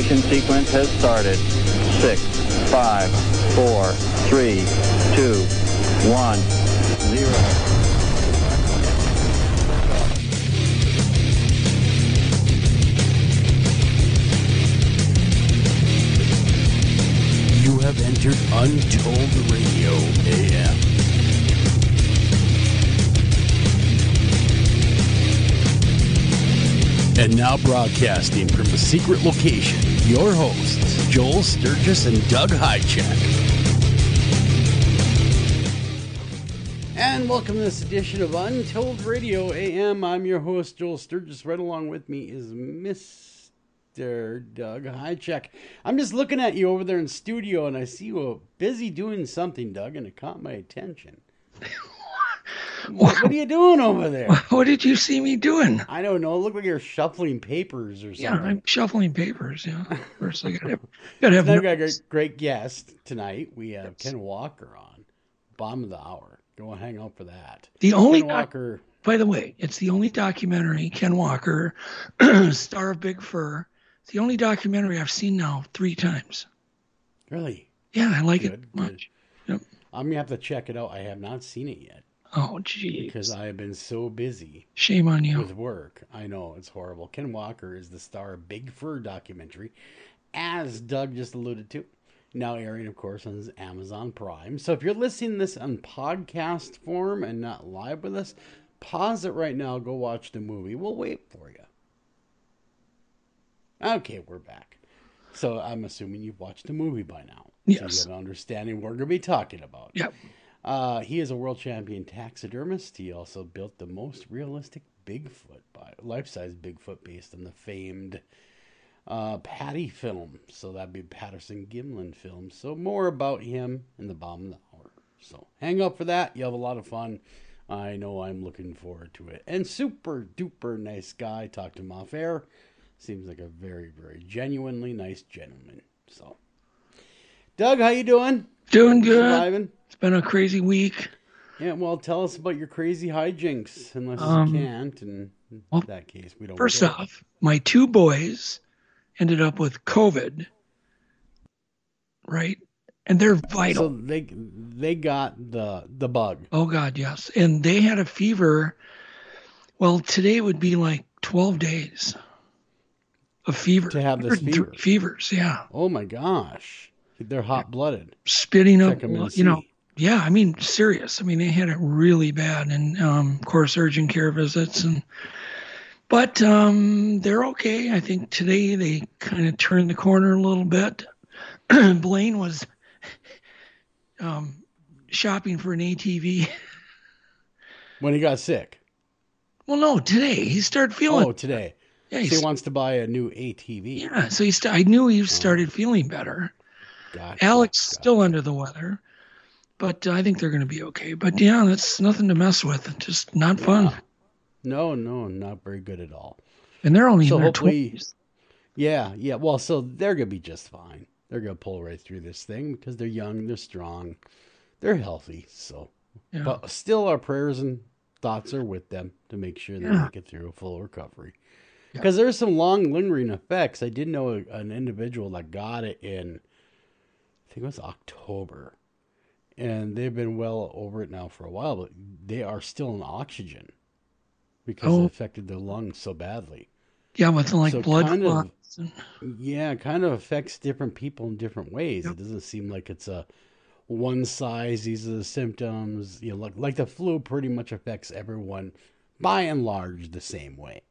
Ignition sequence has started. 6, 5, 4, 3, 2, 1, 0. You have entered Untold Radio AM. And now broadcasting from a secret location, your hosts, Joel Sturgis and Doug Hychek. And welcome to this edition of Untold Radio AM. I'm your host, Joel Sturgis. Right along with me is Mr. Doug Hychek. I'm just looking at you over there in studio, and I see you busy doing something, Doug, and it caught my attention. What are you doing over there? What did you see me doing? I don't know. It looked like you're shuffling papers or something. Yeah, I'm shuffling papers. Yeah, first I gotta have. I've got a great guest tonight. We have Ken Walker on, bottom of the hour. Go hang out for that. The only Ken Walker. By the way, it's the only documentary, Ken Walker, star of Big Fur. It's the only documentary I've seen now 3 times. Really? Yeah, I like it much. Yep. I'm gonna have to check it out. I have not seen it yet. Oh, geez. Because I have been so busy. Shame on you. With work. I know, it's horrible. Ken Walker is the star of Big Fur documentary, as Doug just alluded to. Now airing, of course, on Amazon Prime. So if you're listening to this on podcast form and not live with us, pause it right now. Go watch the movie. We'll wait for you. Okay, we're back. So I'm assuming you've watched the movie by now. Yes. So you have an understanding what we're going to be talking about. Yep. He is a world champion taxidermist. He also built the most realistic Bigfoot, life-size Bigfoot, based on the famed Patty film. So that'd be Patterson Gimlin film. So more about him in the bottom of the hour. So hang up for that. You'll have a lot of fun. I know I'm looking forward to it. And super duper nice guy. Talked to him off air. Seems like a very, very genuinely nice gentleman. So, Doug, how you doing? Doing good. Surviving? It's been a crazy week. Yeah, well, tell us about your crazy hijinks, unless you can't. In that case, we don't. First off, my 2 boys ended up with COVID, right? And they're vital. So they got the bug. Oh God, yes. And they had a fever. Well, today would be like 12 days of fever. To have this fever. Fevers, yeah. Oh my gosh, they're hot-blooded. Spitting up, Yeah, I mean, serious. I mean, they had it really bad, and of course, urgent care visits, but they're okay. I think today they kind of turned the corner a little bit. Blaine was shopping for an ATV when he got sick. Well, no, today he started feeling. Oh, today. Yeah, so he wants to buy a new ATV. Yeah, so I knew he started feeling better. Gotcha, Alex still under the weather. But I think they're going to be okay. But yeah, that's nothing to mess with. Just not fun. No, not very good at all. And they're only in their 20s. Yeah. Well, so they're going to be just fine. They're going to pull right through this thing because they're young, they're strong, they're healthy. So, yeah. But still, our prayers and thoughts are with them to make sure they make it through a full recovery. Because there's some long lingering effects. I did know an individual that got it in, I think it was October. And they've been well over it now for a while, but they are still on oxygen because it affected their lungs so badly. Yeah, with blood clots. Kind of affects different people in different ways. Yep. It doesn't seem like it's a one size. These are the symptoms. Like the flu pretty much affects everyone by and large the same way.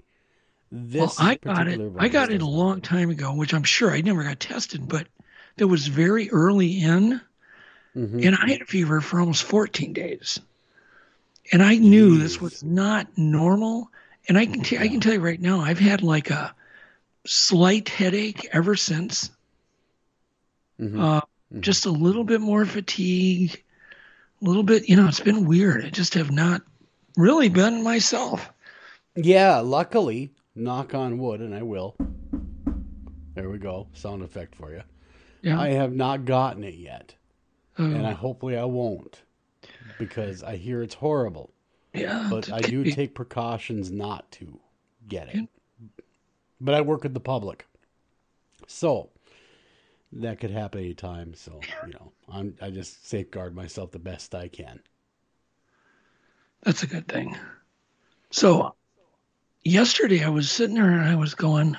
I got it a long time ago, which I'm sure I never got tested, but that was very early in. Mm-hmm. And I had a fever for almost 14 days. And I knew this was not normal. And I can tell you right now, I've had like a slight headache ever since. Mm-hmm. Just a little bit more fatigue, a little bit, it's been weird. I just have not really been myself. Yeah, luckily, knock on wood, and I will. There we go. Sound effect for you. Yeah. I have not gotten it yet. And hopefully I won't, because I hear it's horrible. Yeah. But I do take precautions not to get it. But I work with the public. So that could happen anytime. So, I just safeguard myself the best I can. That's a good thing. So yesterday I was sitting there and I was doing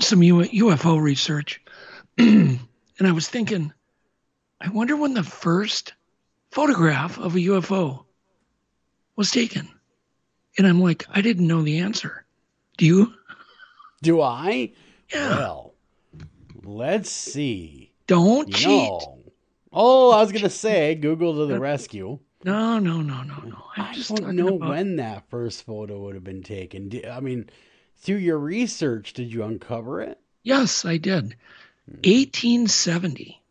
some UFO research and I was thinking, I wonder when the first photograph of a UFO was taken. And I'm like, I didn't know the answer. Do you? Do I? Yeah. Well, let's see. Don't cheat. Oh, I was going to say, Google to the rescue. No. I don't know when that first photo would have been taken. I mean, through your research, did you uncover it? Yes, I did. 1870.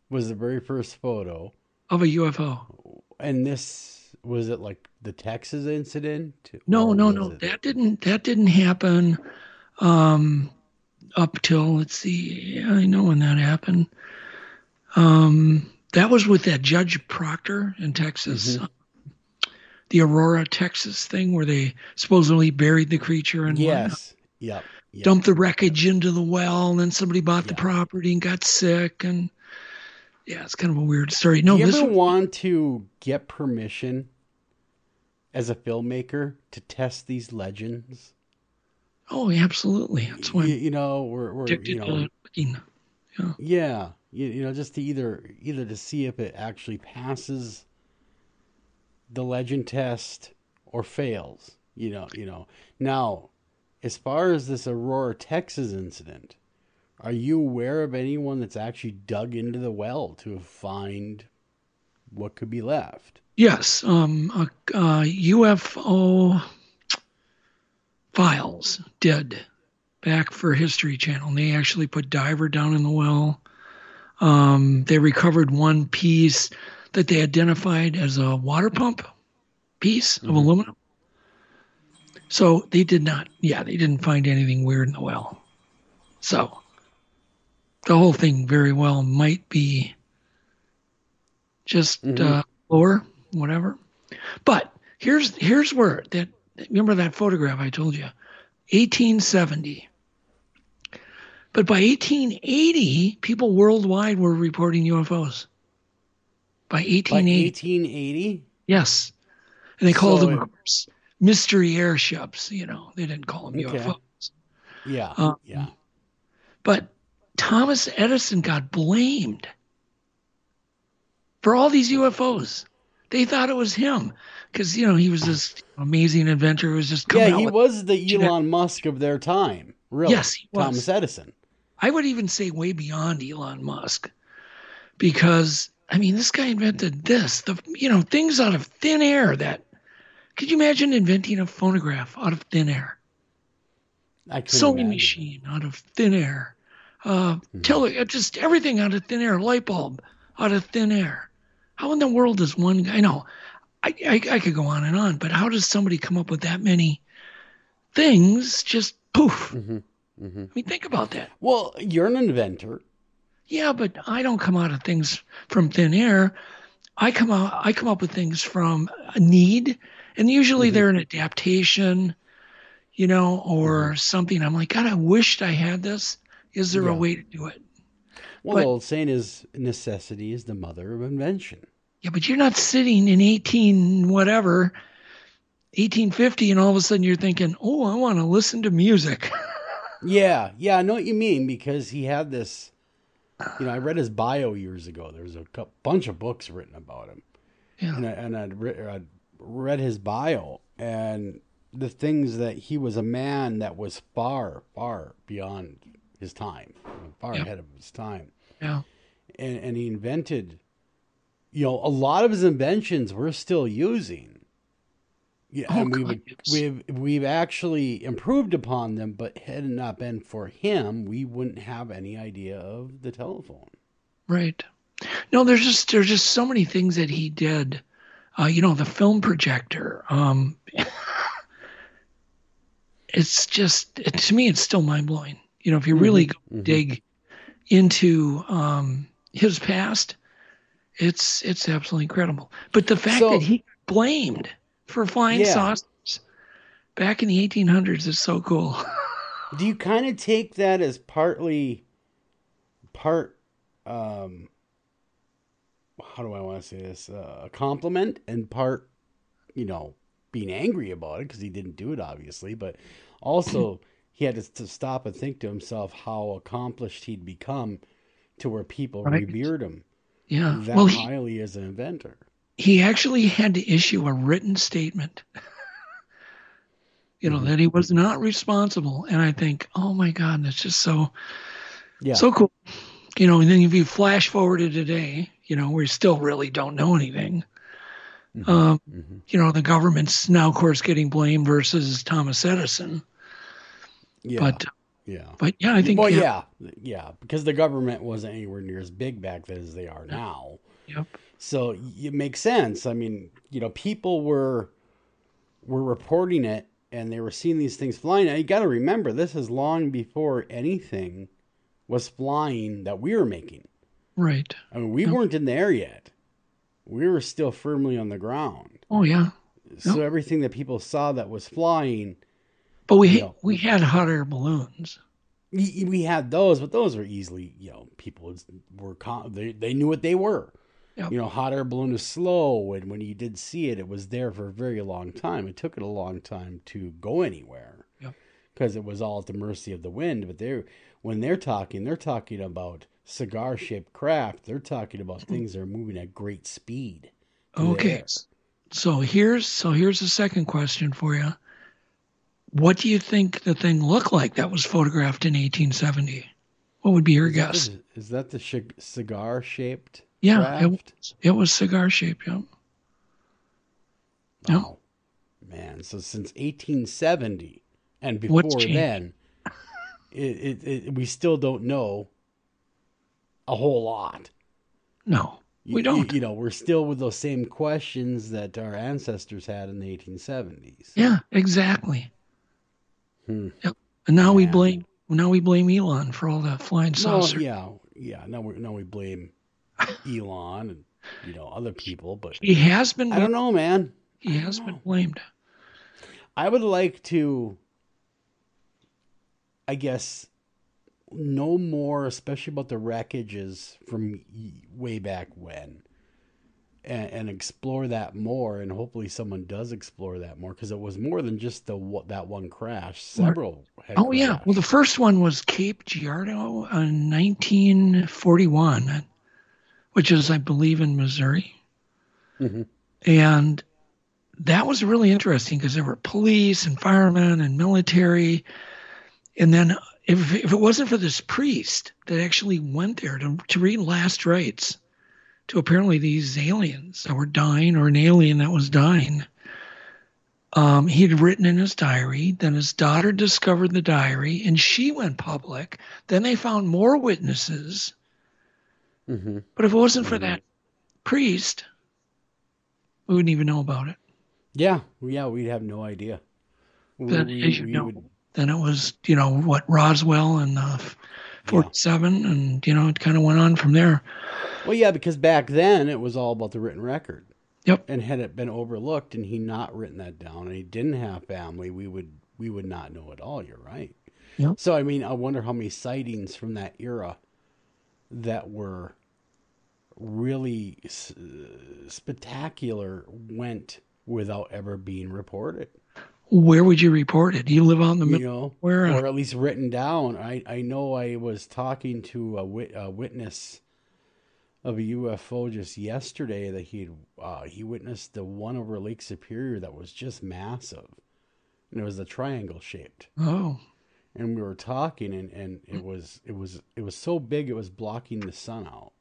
Was the very first photo. Of a UFO. And this, was it like the Texas incident? No. That didn't happen up till, let's see, I know when that happened. That was with that Judge Proctor in Texas. Mm-hmm. The Aurora, Texas thing where they supposedly buried the creature and Yep. dumped the wreckage into the well, and then somebody bought the property and got sick. And yeah, it's kind of a weird story. No, do you ever want to get permission as a filmmaker to test these legends? Oh, absolutely. That's why we're addicted to looking. Yeah. Just to either to see if it actually passes the legend test or fails. Now, as far as this Aurora, Texas incident, are you aware of anyone that's actually dug into the well to find what could be left? Yes, UFO Files did back for History Channel. They actually put diver down in the well. They recovered one piece that they identified as a water pump piece of aluminum. So they didn't find anything weird in the well. So the whole thing very well might be just lore, whatever. But here's where remember that photograph I told you, 1870. But by 1880, people worldwide were reporting UFOs. By 1880? Yes. And they called them, of course, mystery airships. They didn't call them UFOs. Yeah. But Thomas Edison got blamed for all these UFOs. They thought it was him because, he was this amazing inventor who was just coming out. He was the Elon Musk of their time. Really? Yes, he was. Thomas Edison. I would even say way beyond Elon Musk because, this guy invented this, things out of thin air that, could you imagine inventing a phonograph out of thin air? Sewing machine out of thin air. Just everything out of thin air, light bulb out of thin air. How in the world does one guy, I could go on, but how does somebody come up with that many things just poof? Think about that. Well, you're an inventor. Yeah, but I don't come out of things from thin air. I come up with things from a need, and usually they're an adaptation, or something. I'm like, God, I wished I had this. Is there a way to do it? Well, the old saying is necessity is the mother of invention. Yeah, but you're not sitting in 1850, and all of a sudden you're thinking, oh, I want to listen to music. Yeah, I know what you mean, because he had this, I read his bio years ago. There was a bunch of books written about him. Yeah. And I'd read his bio, and the things that he was a man that was far, far beyond his time, far ahead of his time. Yeah. And he invented, a lot of his inventions we're still using. Yeah, and we've actually improved upon them, but had it not been for him, we wouldn't have any idea of the telephone. Right. No, there's just so many things that he did. The film projector. It's just, to me, it's still mind blowing. If you really dig into his past, it's absolutely incredible. But the fact that he blamed for flying saucers back in the 1800s is so cool. Do you kind of take that as part, how do I want to say this, a compliment, and part, being angry about it because he didn't do it, obviously, but also he had to stop and think to himself how accomplished he'd become to where people revered him highly as an inventor. He actually had to issue a written statement, that he was not responsible. And I think, oh my God, that's just so cool. And then if you flash forward to today, we still really don't know anything. The government's now, of course, getting blamed versus Thomas Edison. Yeah. But I think. Well, because the government wasn't anywhere near as big back then as they are now. Yep. So it makes sense. I mean, people were reporting it and they were seeing these things flying. Now, you got to remember, this is long before anything was flying that we were making. Right. I mean, we weren't in the air yet. We were still firmly on the ground. Oh, yeah. So everything that people saw that was flying. But we had hot air balloons. We had those, but those were easily, people they knew what they were. Yep. Hot air balloon is slow, and when you did see it, it was there for a very long time. It took it a long time to go anywhere because it was all at the mercy of the wind. But when they're talking about cigar-shaped craft. They're talking about things that are moving at great speed. Okay, so here's the second question for you. What do you think the thing looked like that was photographed in 1870? What would be your guess? Is that the cigar-shaped? Yeah, it was cigar-shaped. Yeah. Wow, man! So since 1870 and before then, we still don't know a whole lot. No, we don't. We're still with those same questions that our ancestors had in the 1870s. Yeah, exactly. Yep. And now we blame Elon for all the flying saucers. Yeah. Now we blame Elon and other people, but he has been. I don't know, man. He has been blamed. I would like to, I guess, know more, especially about the wreckages from way back when, and explore that more. And hopefully, someone does explore that more, because it was more than just that one crash. Several. Yeah. Well, the first one was Cape Girardeau in 1941, which is, I believe, in Missouri. Mm-hmm. And that was really interesting because there were police and firemen and military. And then if it wasn't for this priest that actually went there to read last rites to apparently these aliens that were dying, or an alien that was dying, he had written in his diary. Then his daughter discovered the diary and she went public. Then they found more witnesses. Mm-hmm. But if it wasn't for that priest, we wouldn't even know about it. Yeah, we'd have no idea. Then it was, Roswell and 47, and, it kind of went on from there. Well, yeah, because back then it was all about the written record. Yep. And had it been overlooked and he not written that down and he didn't have family, we would not know at all. You're right. Yep. So, I mean, I wonder how many sightings from that era that were really spectacular went without ever being reported. Where would you report it? Do you live out in the middle? Or at least written down. I know I was talking to a witness of a UFO just yesterday that he witnessed the one over Lake Superior that was just massive, and it was a triangle shaped. Oh. And we were talking, and it was so big it was blocking the sun out.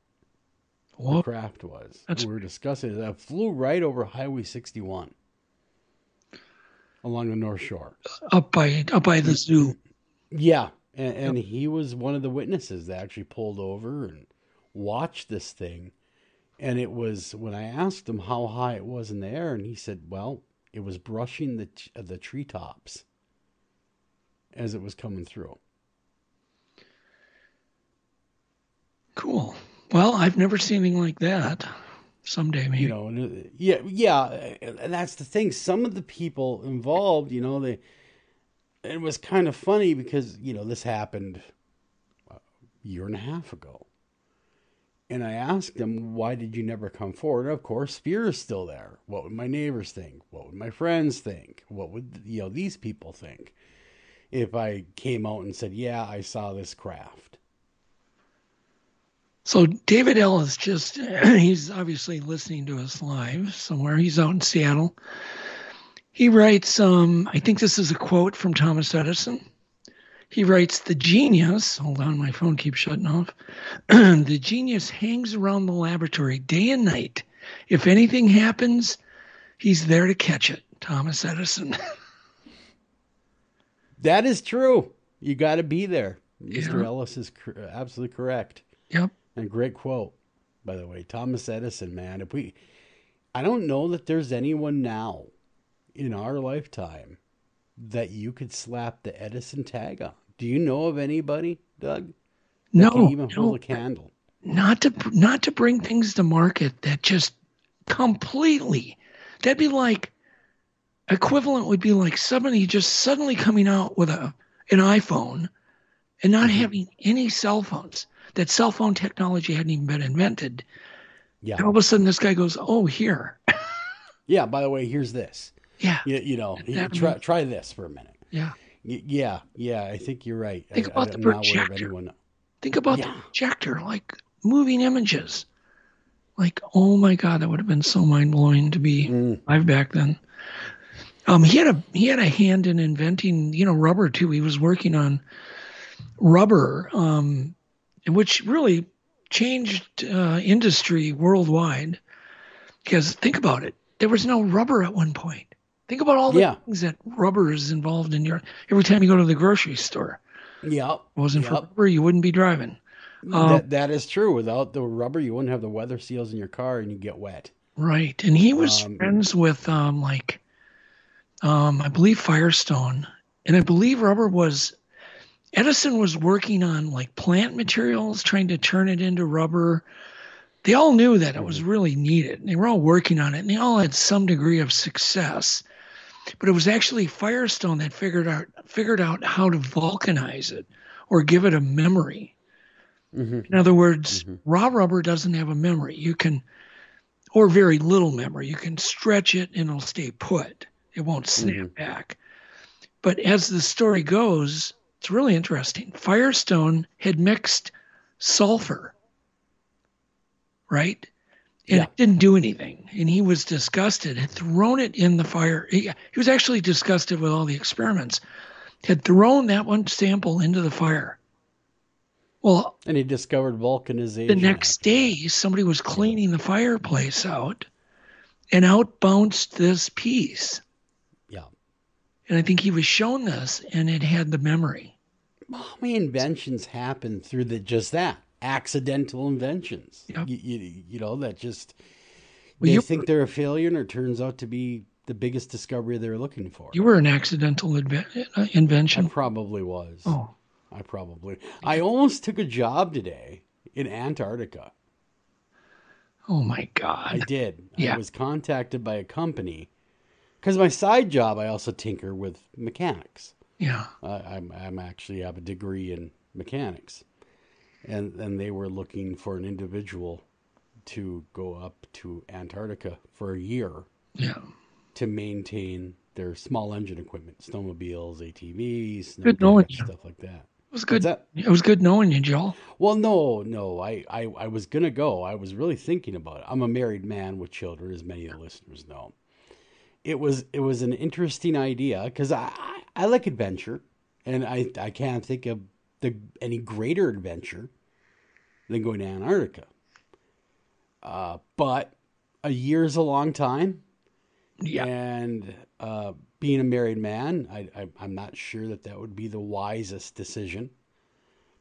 Whoa. The craft was. We were discussing it. It flew right over Highway 61 along the North Shore, up by the zoo. Yeah, and he was one of the witnesses that actually pulled over and watched this thing. And it was, when I asked him how high it was in the air, and he said, well, it was brushing the treetops as it was coming through. Cool. Well, I've never seen anything like that. Someday, maybe. Yeah, and that's the thing. Some of the people involved, it was kind of funny because, this happened a year and a half ago. And I asked him, why did you never come forward? Of course, fear is still there. What would my neighbors think? What would my friends think? What would, these people think if I came out and said, yeah, I saw this craft? So David L. is he's obviously listening to us live somewhere. He's out in Seattle. He writes, I think this is a quote from Thomas Edison. He writes, the genius, hold on, my phone keeps shutting off. The genius hangs around the laboratory day and night. If anything happens, he's there to catch it. Thomas Edison. That is true. You got to be there. Mr. Ellis is absolutely correct. Yep. And great quote, by the way. Thomas Edison, man. I don't know that there's anyone now in our lifetime that you could slap the Edison tag on. Do you know of anybody, Doug? That can even hold a candle? Not to bring things to market that just completely. That'd be like equivalent would be like somebody just suddenly coming out with an iPhone and not having any cell phones. That cell phone technology hadn't even been invented. Yeah. And all of a sudden, this guy goes, "Oh, here." Yeah. By the way, here's this. Yeah. Try this for a minute. Yeah. Yeah. I think you're right. Think about the projector. Think about the projector, like moving images. Like, oh my God, that would have been so mind blowing to be live back then. He had a hand in inventing, rubber too. He was working on rubber, which really changed industry worldwide. Because think about it, there was no rubber at one point. Think about all the things that rubber is involved in every time you go to the grocery store. Yeah. If it wasn't for rubber, you wouldn't be driving. That is true. Without the rubber, you wouldn't have the weather seals in your car and you get wet. Right. And he was friends with I believe Firestone. And I believe Edison was working on like plant materials, trying to turn it into rubber. They all knew that it was really needed. They were all working on it, and they all had some degree of success. But it was actually Firestone that figured out how to vulcanize it or give it a memory. Mm-hmm. In other words, raw rubber doesn't have a memory. Or very little memory. You can stretch it and it'll stay put. It won't snap back. But as the story goes, it's really interesting. Firestone had mixed sulfur, right? And it didn't do anything. And he was disgusted, had thrown it in the fire. He was actually disgusted with all the experiments, had thrown that one sample into the fire. Well, and he discovered vulcanization. The next day, somebody was cleaning the fireplace out, and out bounced this piece. Yeah. And I think he was shown this, and it had the memory. How many inventions happen through just that? Accidental inventions. Yep. That just they think they're a failure, and it turns out to be the biggest discovery they were looking for. You were an accidental invention. I probably was. Oh. I almost took a job today in Antarctica. Oh my God. I did. Yeah. I was contacted by a company because my side job, I also tinker with mechanics. Yeah. I'm actually have a degree in mechanics. And they were looking for an individual to go up to Antarctica for a year. Yeah. To maintain their small engine equipment, snowmobiles, ATVs, good knowing you. Stuff like that. It was good. It was good knowing you, Joel. Well, no. I was gonna go. I was really thinking about it. I'm a married man with children, as many of the listeners know. It was an interesting idea because I like adventure, and I can't think of any greater adventure than going to Antarctica. But a year's a long time. Yeah. And being a married man, I'm not sure that would be the wisest decision.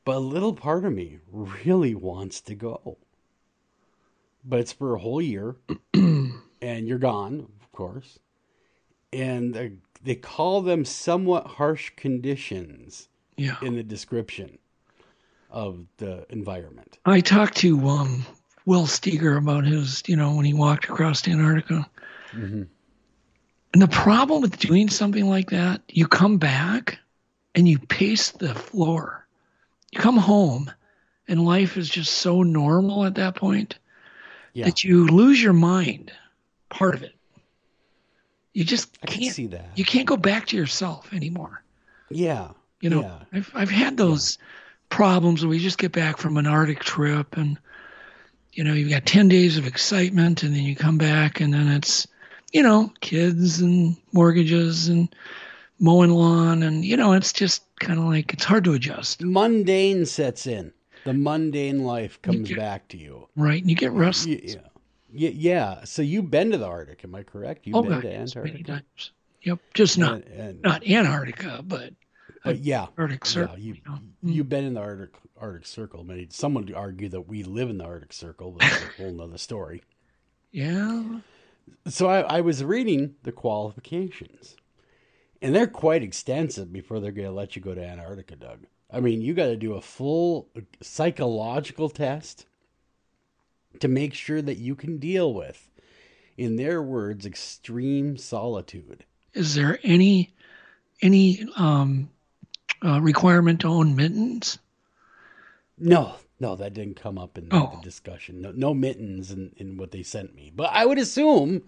But a little part of me really wants to go. But it's for a whole year. And you're gone, of course. And they call them somewhat harsh conditions in the description of the environment. I talked to Will Steger about his, when he walked across Antarctica. Mm-hmm. And the problem with doing something like that, you come back and you pace the floor. You come home and life is just so normal at that point that you lose your mind, part of it. You just can't see that. You can't go back to yourself anymore. Yeah. You know, yeah. I've had those problems where we just get back from an Arctic trip and, you know, you've got 10 days of excitement and then you come back and then it's, you know, kids and mortgages and mowing lawn. And, you know, it's just kind of like, it's hard to adjust. Mundane sets in. The mundane life comes back to you. Right. And you get restless. Yeah. So you've been to the Arctic, am I correct? You've been to Antarctica? Many times. Yep. Just not Antarctica, but Arctic Circle. Yeah, you've been in the Arctic Circle. Someone would argue that we live in the Arctic Circle, but that's a whole nother story. Yeah. So I was reading the qualifications, and they're quite extensive before they're going to let you go to Antarctica, Doug. I mean, you got to do a full psychological test to make sure that you can deal with, in their words, extreme solitude. Is there any requirement to own mittens? No, that didn't come up in the discussion. No mittens in what they sent me. But I would assume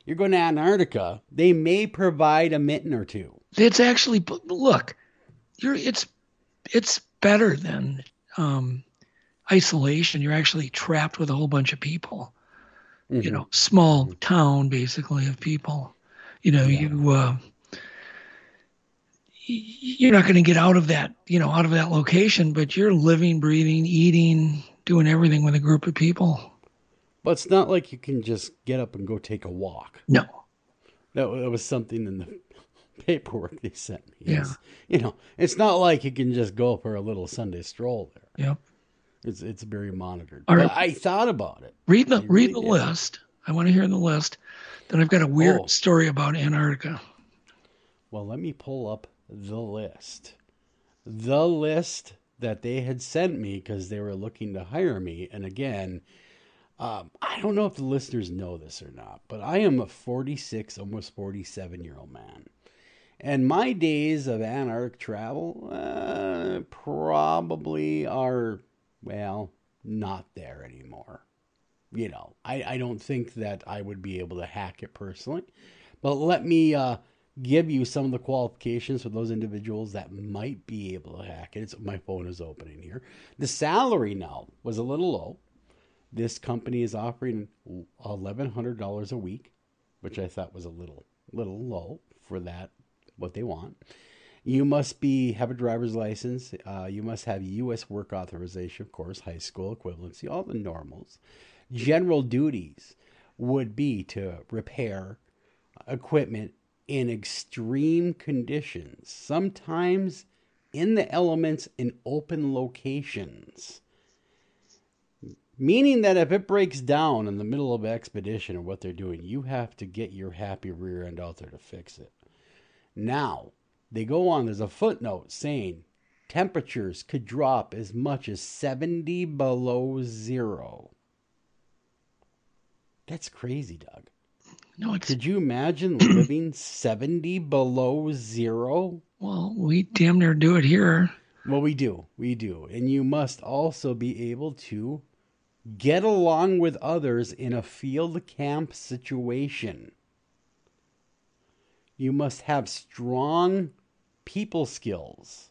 you're going to Antarctica, they may provide a mitten or two. It's actually, look, it's better than isolation. You're actually trapped with a whole bunch of people. Mm-hmm. You know, small town basically of people. You know, you're not going to get out of that location, but you're living, breathing, eating, doing everything with a group of people. But it's not like you can just get up and go take a walk. No. That was something in the paperwork they sent me. Yeah. You know, it's not like you can just go for a little Sunday stroll there. Yep. It's very monitored. All right. But I thought about it. Read the list. I want to hear the list. Then I've got a weird story about Antarctica. Well, let me pull up the list. The list that they had sent me because they were looking to hire me. And again, I don't know if the listeners know this or not, but I am a 46, almost 47-year-old man. And my days of Antarctic travel probably are, well, not there anymore. You know, I don't think that I would be able to hack it personally. But let me give you some of the qualifications for those individuals that might be able to hack it. My phone is opening here. The salary now was a little low. This company is offering $1,100 a week, which I thought was a little low for that, what they want. You must have a driver's license. You must have U.S. work authorization, of course, high school equivalency, all the normals. General duties would be to repair equipment in extreme conditions, sometimes in the elements in open locations. Meaning that if it breaks down in the middle of an expedition or what they're doing, you have to get your happy rear end out there to fix it. Now, they go on, there's a footnote saying temperatures could drop as much as 70 below zero. That's crazy, Doug. No, could you imagine living 70 below zero? Well, we damn near do it here. Well, we do. And you must also be able to get along with others in a field camp situation. You must have strong people skills.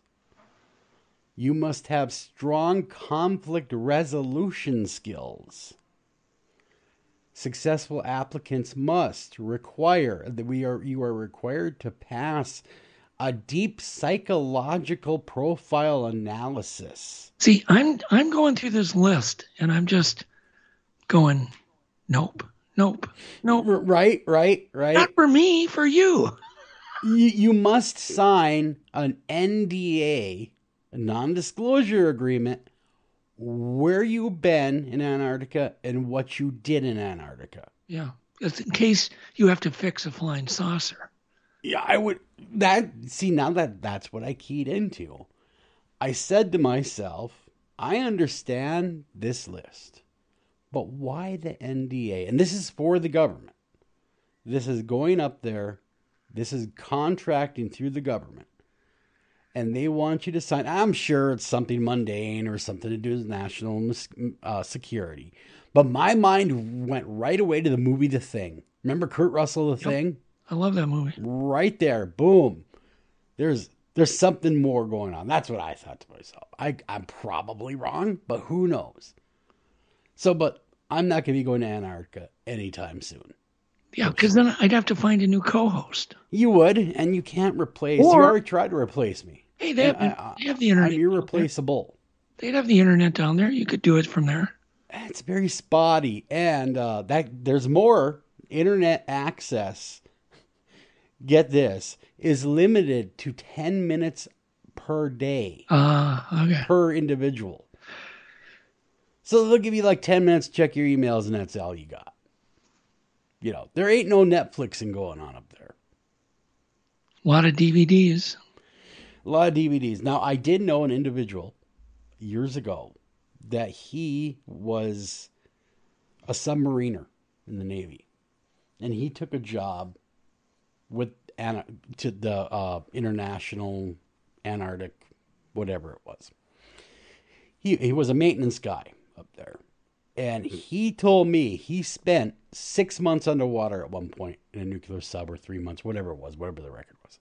You must have strong conflict resolution skills. Successful applicants must require that you are required to pass a deep psychological profile analysis. See, I'm going through this list and I'm just going, nope. Right. Not for me, for you. You must sign an NDA, a non-disclosure agreement, where you've been in Antarctica and what you did in Antarctica. Yeah, just in case you have to fix a flying saucer. Yeah, I would. Now that's what I keyed into. I said to myself, I understand this list, but why the NDA? And this is for the government. This is going up there. This is contracting through the government. and they want you to sign. I'm sure it's something mundane or something to do with national security. But my mind went right away to the movie The Thing. Remember Kurt Russell, The Thing? I love that movie. Right there. Boom. There's something more going on. That's what I thought to myself. I'm probably wrong, but who knows? So, but I'm not going to be going to Antarctica anytime soon. Yeah, because then I'd have to find a new co-host. You would, and you can't replace. You already tried to replace me. Hey, they have the internet. I'm irreplaceable. They'd have the internet down there. You could do it from there. It's very spotty, and there's more internet access. Get this, is limited to 10 minutes per day. Okay. Per individual. So they'll give you like 10 minutes to check your emails, and that's all you got. You know, there ain't no Netflixing going on up there. A lot of DVDs. A lot of DVDs. Now, I did know an individual years ago that he was a submariner in the Navy. And he took a job with to the International Antarctic, whatever it was. He was a maintenance guy up there. And he told me he spent 6 months underwater at one point in a nuclear sub, or 3 months, whatever it was, whatever the record was.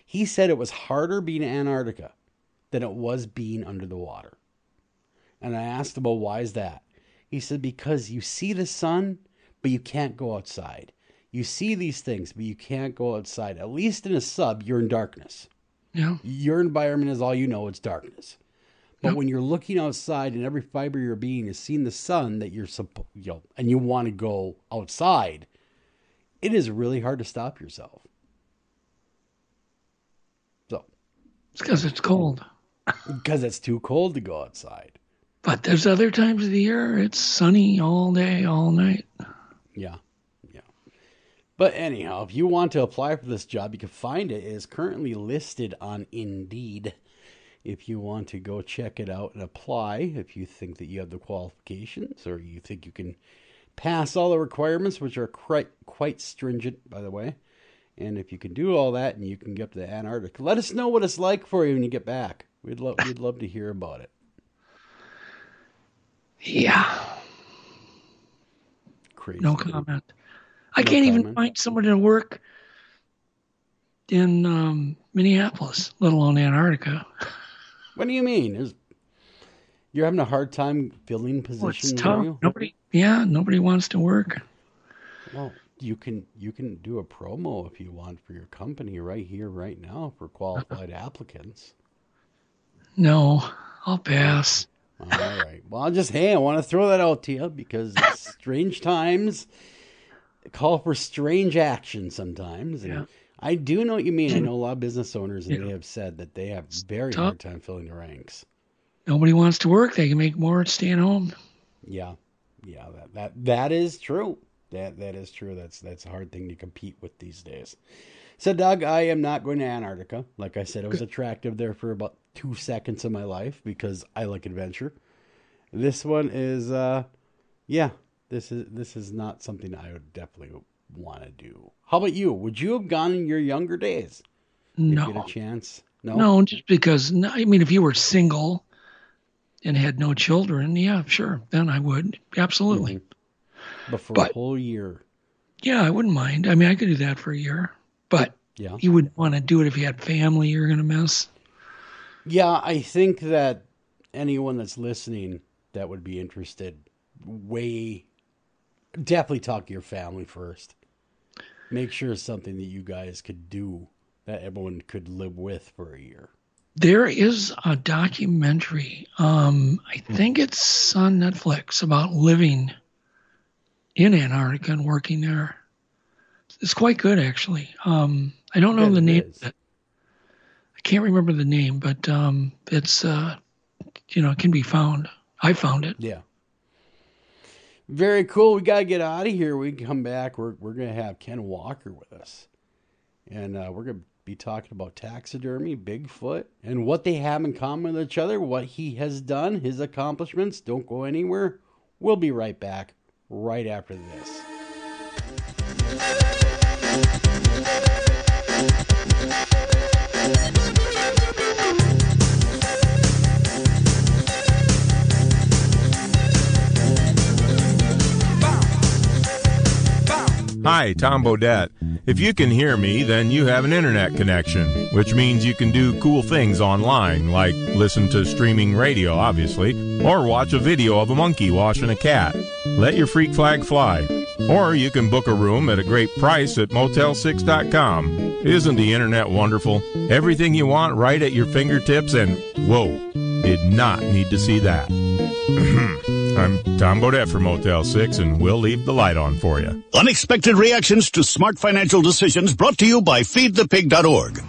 He said it was harder being in Antarctica than it was being under the water. And I asked him, well, why is that? He said, because you see the sun, but you can't go outside. You see these things, but you can't go outside. At least in a sub, you're in darkness. Yeah. Your environment is all you know, it's darkness. But when you're looking outside and every fiber of your being is seeing the sun that you're and you want to go outside, it is really hard to stop yourself. So it's because it's cold. Because it's too cold to go outside. But there's other times of the year it's sunny all day, all night. Yeah. But anyhow, if you want to apply for this job, you can find it. It is currently listed on Indeed. If you want to go check it out and apply, if you think that you have the qualifications or you think you can pass all the requirements, which are quite stringent, by the way. And if you can do all that and you can get up to the Antarctic, let us know what it's like for you when you get back. We'd love to hear about it. Yeah. Crazy. No comment. I can't even find someone to work in Minneapolis, let alone Antarctica. What do you mean? You're having a hard time filling positions? It's tough. Nobody wants to work. Well, you can do a promo if you want for your company right here, right now for qualified applicants. No, I'll pass. All right. Well, I want to throw that out to you because it's strange times call for strange action sometimes. And yeah. I do know what you mean. I know a lot of business owners, and they have said that they have very hard time filling the ranks. Nobody wants to work. They can make more staying home. Yeah. That is true. That is true. That's a hard thing to compete with these days. So, Doug, I am not going to Antarctica. Like I said, I was attractive there for about 2 seconds of my life because I like adventure. This one is, this is not something I would definitely want to do. How about you? Would you have gone in your younger days? No. If you had a chance? No, just because, if you were single and had no children, yeah, sure. Then I would. Absolutely. Mm-hmm. But for a whole year? Yeah, I wouldn't mind. I could do that for a year. But you wouldn't want to do it if you had family you're going to miss. Yeah, I think that anyone that's listening that would be interested, definitely talk to your family first. Make sure it's something that you guys could do, that everyone could live with for a year. There is a documentary, I think it's on Netflix, about living in Antarctica and working there. It's quite good, actually. I don't know the name of it. I can't remember the name, but it's, it can be found. I found it. Yeah. Very cool. We got to get out of here. We can come back. We're going to have Ken Walker with us. And we're going to be talking about taxidermy, Bigfoot, and what they have in common with each other, what he has done, his accomplishments. Don't go anywhere. We'll be right back right after this. Hi, Tom Bodette. If you can hear me, then you have an internet connection, which means you can do cool things online, like listen to streaming radio, obviously, or watch a video of a monkey washing a cat. Let your freak flag fly. Or you can book a room at a great price at Motel6.com. Isn't the internet wonderful? Everything you want right at your fingertips, and whoa, did not need to see that. I'm Tom Bodette for Motel 6, and we'll leave the light on for you. Unexpected reactions to smart financial decisions brought to you by feedthepig.org.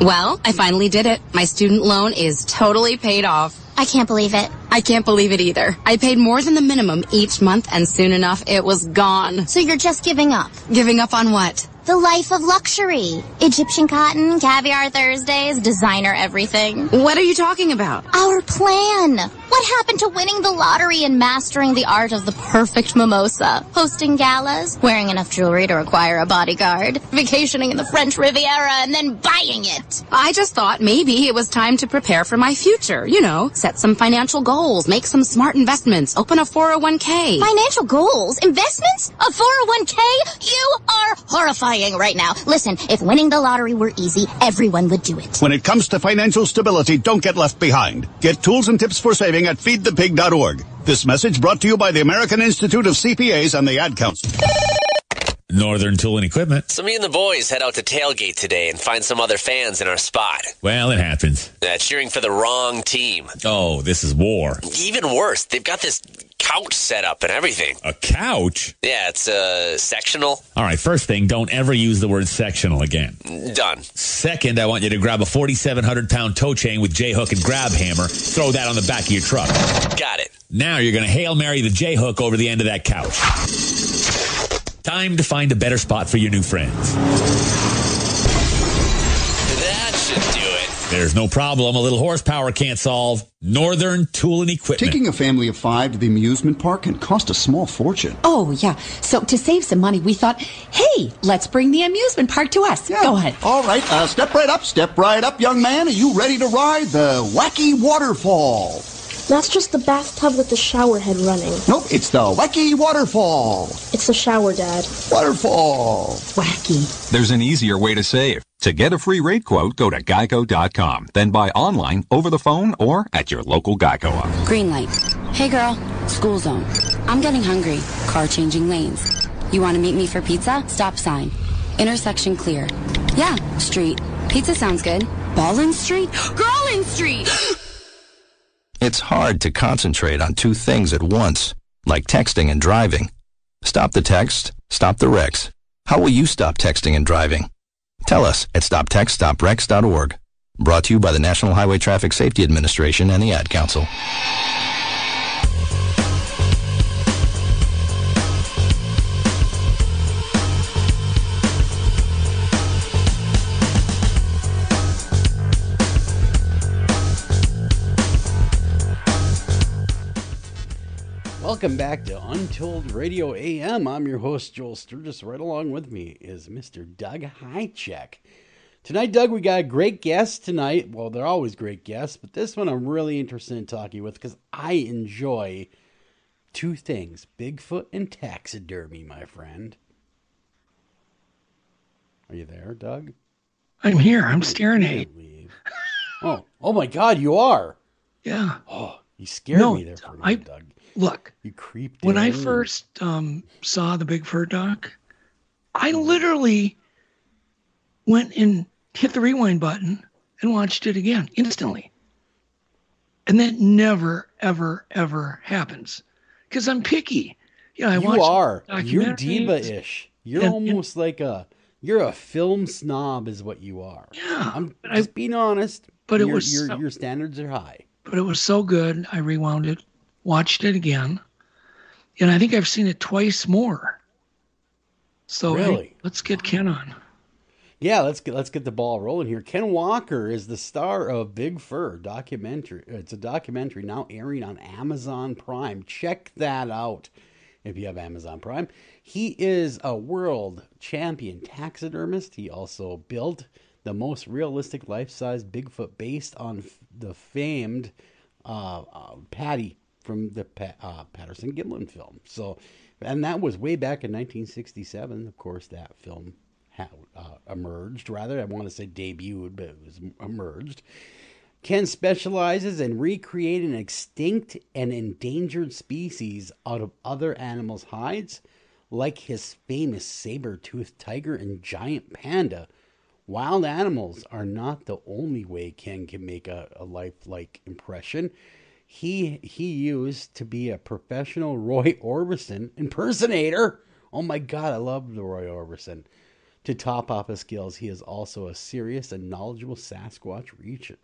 Well, I finally did it. My student loan is totally paid off. I can't believe it. I can't believe it either. I paid more than the minimum each month, and soon enough, it was gone. So you're just giving up? Giving up on what? The life of luxury. Egyptian cotton, caviar Thursdays, designer everything. What are you talking about? Our plan. What happened to winning the lottery and mastering the art of the perfect mimosa? Hosting galas, wearing enough jewelry to require a bodyguard, vacationing in the French Riviera, and then buying it. I just thought maybe it was time to prepare for my future. You know, set some financial goals, make some smart investments, open a 401k. Financial goals? Investments? A 401k? You are horrifying right now. Listen, if winning the lottery were easy, everyone would do it. When it comes to financial stability, don't get left behind. Get tools and tips for saving at feedthepig.org. This message brought to you by the American Institute of CPAs and the Ad Council. Northern Tool and Equipment. So me and the boys head out to tailgate today and find some other fans in our spot. Well, it happens. Cheering for the wrong team. Oh, this is war. Even worse, they've got this couch set up and everything. A couch? Yeah, it's sectional. All right, first thing, don't ever use the word sectional again. Done. Second, I want you to grab a 4,700-pound tow chain with J-hook and grab hammer. Throw that on the back of your truck. Got it. Now you're going to Hail Mary the J-hook over the end of that couch. Time to find a better spot for your new friends. That should do it. There's no problem a little horsepower can't solve. Northern Tool and Equipment. Taking a family of 5 to the amusement park can cost a small fortune. Oh, yeah. So to save some money, we thought, hey, let's bring the amusement park to us. Yeah. Go ahead. All right. Step right up, young man. Are you ready to ride the wacky waterfall? That's just the bathtub with the shower head running. Nope, it's the wacky waterfall. It's the shower, Dad. Waterfall. Wacky. There's an easier way to save. To get a free rate quote, go to geico.com. Then buy online, over the phone, or at your local Geico office. Green light. Hey, girl. School zone. I'm getting hungry. Car changing lanes. You want to meet me for pizza? Stop sign. Intersection clear. Yeah, street. Pizza sounds good. Ballin Street? Girlin Street! It's hard to concentrate on 2 things at once, like texting and driving. Stop the text, stop the wrecks. How will you stop texting and driving? Tell us at stoptextstoprex.org. Brought to you by the National Highway Traffic Safety Administration and the Ad Council. Welcome back to Untold Radio AM. I'm your host, Joel Sturgis. Right along with me is Mr. Doug Highcheck. Tonight, Doug, we got a great guest tonight. Well, they're always great guests, but this one I'm really interested in talking with because I enjoy 2 things, Bigfoot and taxidermy, my friend. Are you there, Doug? I'm here. I'm staring at you. Oh my God, you are? Yeah. Oh, you scared me there for a minute, Doug. Look, you creeped when in. I first saw the Bigfoot doc, I literally went and hit the rewind button and watched it again instantly. And that never, ever, ever happens because I'm picky. You know, you are. You're diva-ish. You're almost like you're a film snob is what you are. Yeah. I'm just being honest. But your standards are high. But it was so good. I rewound it. Watched it again, and I think I've seen it twice more. So really, let's get Ken on. Yeah, let's get the ball rolling here. Ken Walker is the star of Big Fur documentary. It's a documentary now airing on Amazon Prime. Check that out if you have Amazon Prime. He is a world champion taxidermist. He also built the most realistic life-size Bigfoot based on the famed Patty from the Patterson-Gimlin film. So, and that was way back in 1967. Of course, that film emerged. Rather, I want to say debuted, but it was emerged. Ken specializes in recreating extinct and endangered species out of other animals' hides, like his famous saber-toothed tiger and giant panda. Wild animals are not the only way Ken can make a lifelike impression. He used to be a professional Roy Orbison impersonator. Oh my God, I love the Roy Orbison. To top off his skills, he is also a serious and knowledgeable Sasquatch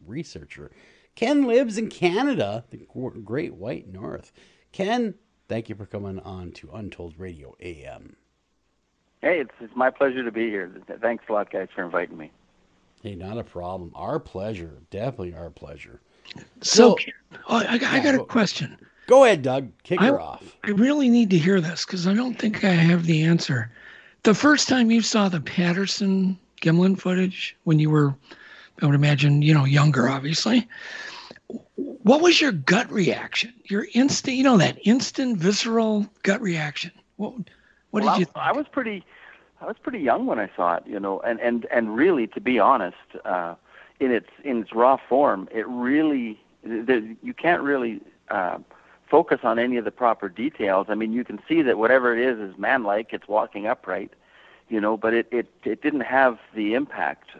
researcher. Ken lives in Canada, the Great White North. Ken, thank you for coming on to Untold Radio AM. Hey, it's my pleasure to be here. Thanks a lot, guys, for inviting me. Hey, not a problem. Our pleasure. Definitely our pleasure. So I got a question. Go ahead, Doug. Kick her off. I really need to hear this because I don't think I have the answer. The first time you saw the Patterson-Gimlin footage, when you were, I would imagine, younger, obviously, what was your gut reaction? Your instant, that instant visceral gut reaction. What did you think? I was pretty young when I saw it, and really, to be honest, in its raw form, it really, you can't really focus on any of the proper details. I mean, you can see that whatever it is manlike. It's walking upright, but it didn't have the impact,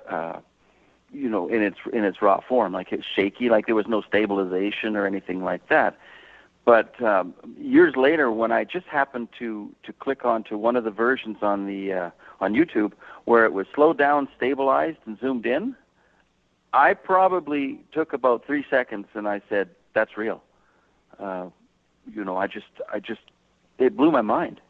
in its raw form. Like it's shaky, like there was no stabilization or anything like that. But years later, when I just happened to click onto one of the versions on YouTube where it was slowed down, stabilized, and zoomed in, I probably took about 3 seconds and I said, "That's real." It blew my mind.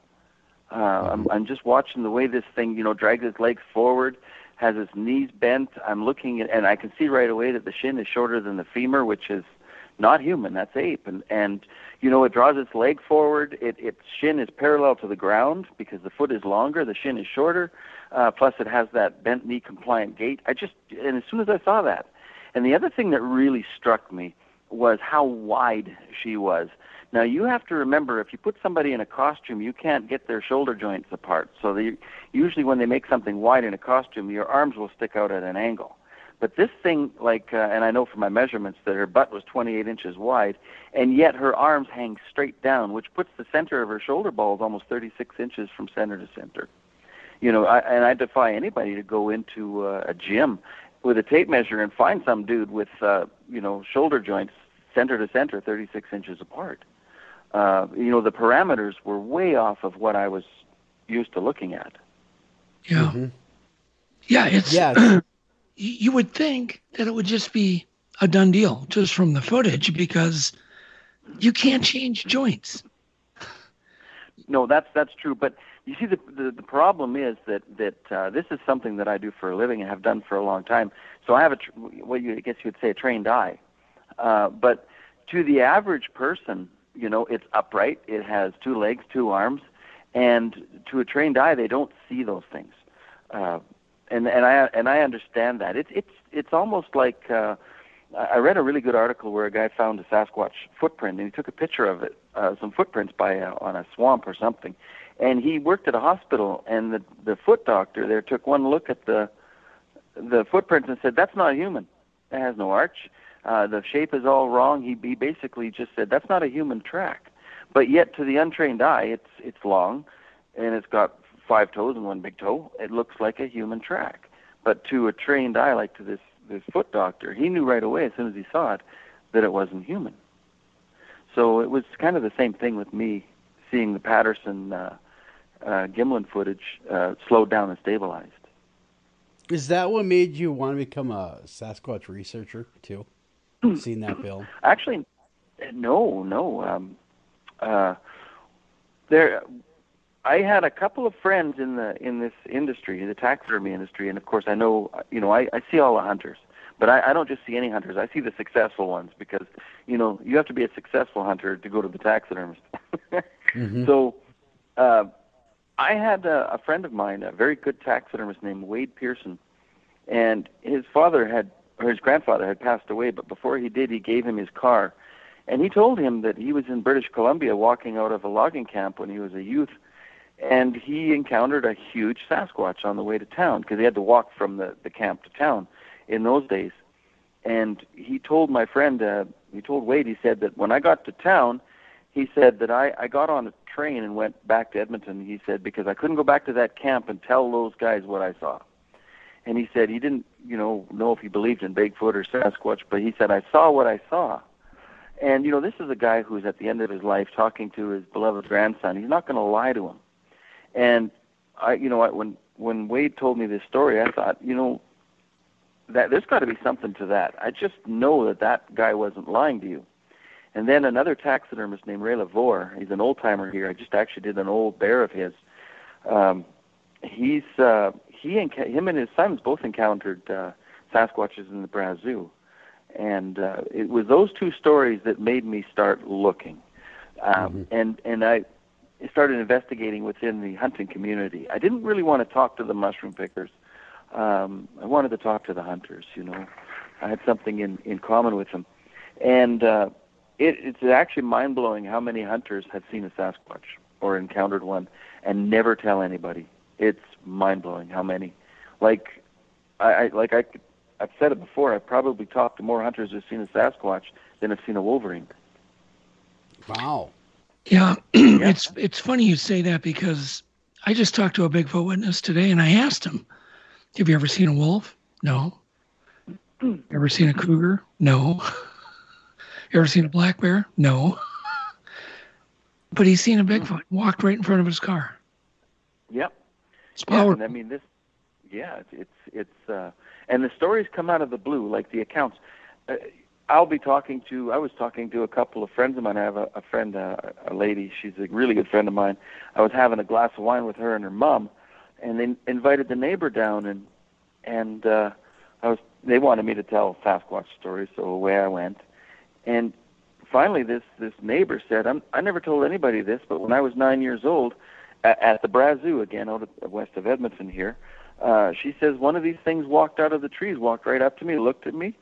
I'm just watching the way this thing, drags its legs forward, has its knees bent. I'm looking at, and I can see right away that the shin is shorter than the femur, which is not human. That's ape. And it draws its leg forward. Its shin is parallel to the ground because the foot is longer, the shin is shorter. Plus it has that bent knee compliant gait. And as soon as I saw that, and the other thing that really struck me was how wide she was. Now, you have to remember, if you put somebody in a costume, you can't get their shoulder joints apart. So usually when they make something wide in a costume, your arms will stick out at an angle. But this thing, and I know from my measurements that her butt was 28 inches wide, and yet her arms hang straight down, which puts the center of her shoulder balls almost 36 inches from center to center. I defy anybody to go into a gym with a tape measure and find some dude with, shoulder joints center to center, 36 inches apart. The parameters were way off of what I was used to looking at. Yeah. Mm-hmm. Yeah, you would think that it would just be a done deal just from the footage because you can't change joints. No, that's true. But you see, the problem is that this is something that I do for a living and have done for a long time. So I have I guess you would say a trained eye. But to the average person, it's upright. It has 2 legs, 2 arms, and to a trained eye, they don't see those things. And I understand that. It's almost like I read a really good article where a guy found a Sasquatch footprint and he took a picture of it, some footprints on a swamp or something, and he worked at a hospital, and the foot doctor there took one look at the footprints and said, "That's not human. It has no arch. The shape is all wrong." He basically just said, "That's not a human track." But yet to the untrained eye, it's long, and it's got 5 toes and 1 big toe. It looks like a human track. But to a trained eye, like to this foot doctor, he knew right away as soon as he saw it that it wasn't human. So it was kind of the same thing with me seeing the Patterson Gimlin footage slowed down and stabilized. Is that what made you want to become a Sasquatch researcher too? Seeing that film? Actually, no. I had a couple of friends in this industry, the taxidermy industry, and of course I know, I see all the hunters, but I don't just see any hunters. I see the successful ones because, you have to be a successful hunter to go to the taxidermist. Mm-hmm. So I had a friend of mine, a very good taxidermist named Wade Pearson, and his grandfather had passed away, but before he did, he gave him his car, And he told him that he was in British Columbia walking out of a logging camp when he was a youth, and he encountered a huge Sasquatch on the way to town, because he had to walk from the camp to town in those days. And he told my friend, he told Wade, he said that when I got to town, he said that I got on a train and went back to Edmonton, he said, because I couldn't go back to that camp and tell those guys what I saw. And he said he didn't, know if he believed in Bigfoot or Sasquatch, but he said, I saw what I saw. And, this is a guy who's at the end of his life talking to his beloved grandson. He's not going to lie to him. And when Wade told me this story, I thought, that there's got to be something to that. I just know that guy wasn't lying to you. And then another taxidermist named Ray Lavore, he's an old-timer here. I just actually did an old bear of his. Him and his sons both encountered Sasquatches in the Brazil. And it was those two stories that made me start looking. And I started investigating within the hunting community. I didn't really want to talk to the mushroom pickers. I wanted to talk to the hunters, I had something in common with them. And it's actually mind-blowing how many hunters have seen a Sasquatch or encountered one and never tell anybody. It's mind-blowing how many. I've said it before, I've probably talked to more hunters who've seen a Sasquatch than have seen a wolverine. Wow. Yeah, it's funny you say that, because I just talked to a Bigfoot witness today, and I asked him, have you ever seen a wolf? No. Ever seen a cougar? No. You ever seen a black bear? No. But he's seen a Bigfoot, walked right in front of his car. Yep. It's powerful. Yeah, and I mean, it's and the stories come out of the blue, like the accounts. I was talking to a couple of friends of mine. I have a friend, a lady, she's a really good friend of mine. I was having a glass of wine with her and her mom, and they invited the neighbor down, and they wanted me to tell Sasquatch stories, so away I went. And finally this neighbor said, I never told anybody this, but when I was 9 years old, at the Brazil, again, out west of Edmonton here, she says one of these things walked out of the trees, walked right up to me, looked at me,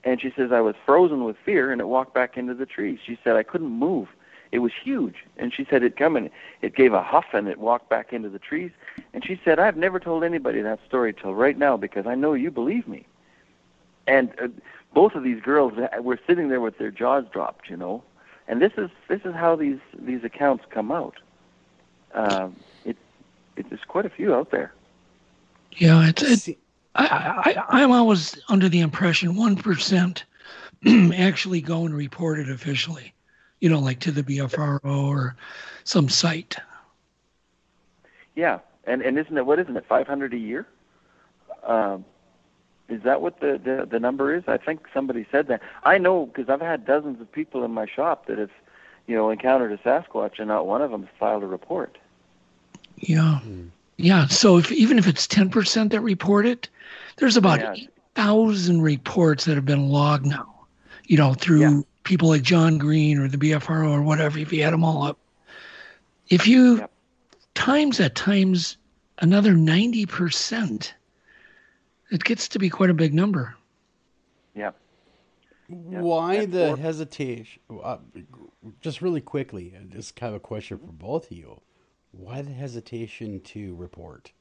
and she says I was frozen with fear, and it walked back into the trees. She said I couldn't move. It was huge. And she said it gave a huff, and it walked back into the trees. And she said, I've never told anybody that story till right now, because I know you believe me. And both of these girls were sitting there with their jaws dropped, And this is how these accounts come out. There's quite a few out there. Yeah, I'm always under the impression 1% actually go and report it officially, like to the BFRO or some site. Yeah, and isn't it 500 a year? Is that what the number is? I think somebody said that. I know, because I've had dozens of people in my shop that have, encountered a Sasquatch, and not one of them has filed a report. Yeah. Yeah, so even if it's 10% that report it, there's about 8,000 reports that have been logged now, through people like John Green or the BFRO or whatever, if you add them all up. If you times another 90%, it gets to be quite a big number. Yeah. Why the hesitation? Just really quickly, just kind of a question for both of you. Why the hesitation to report?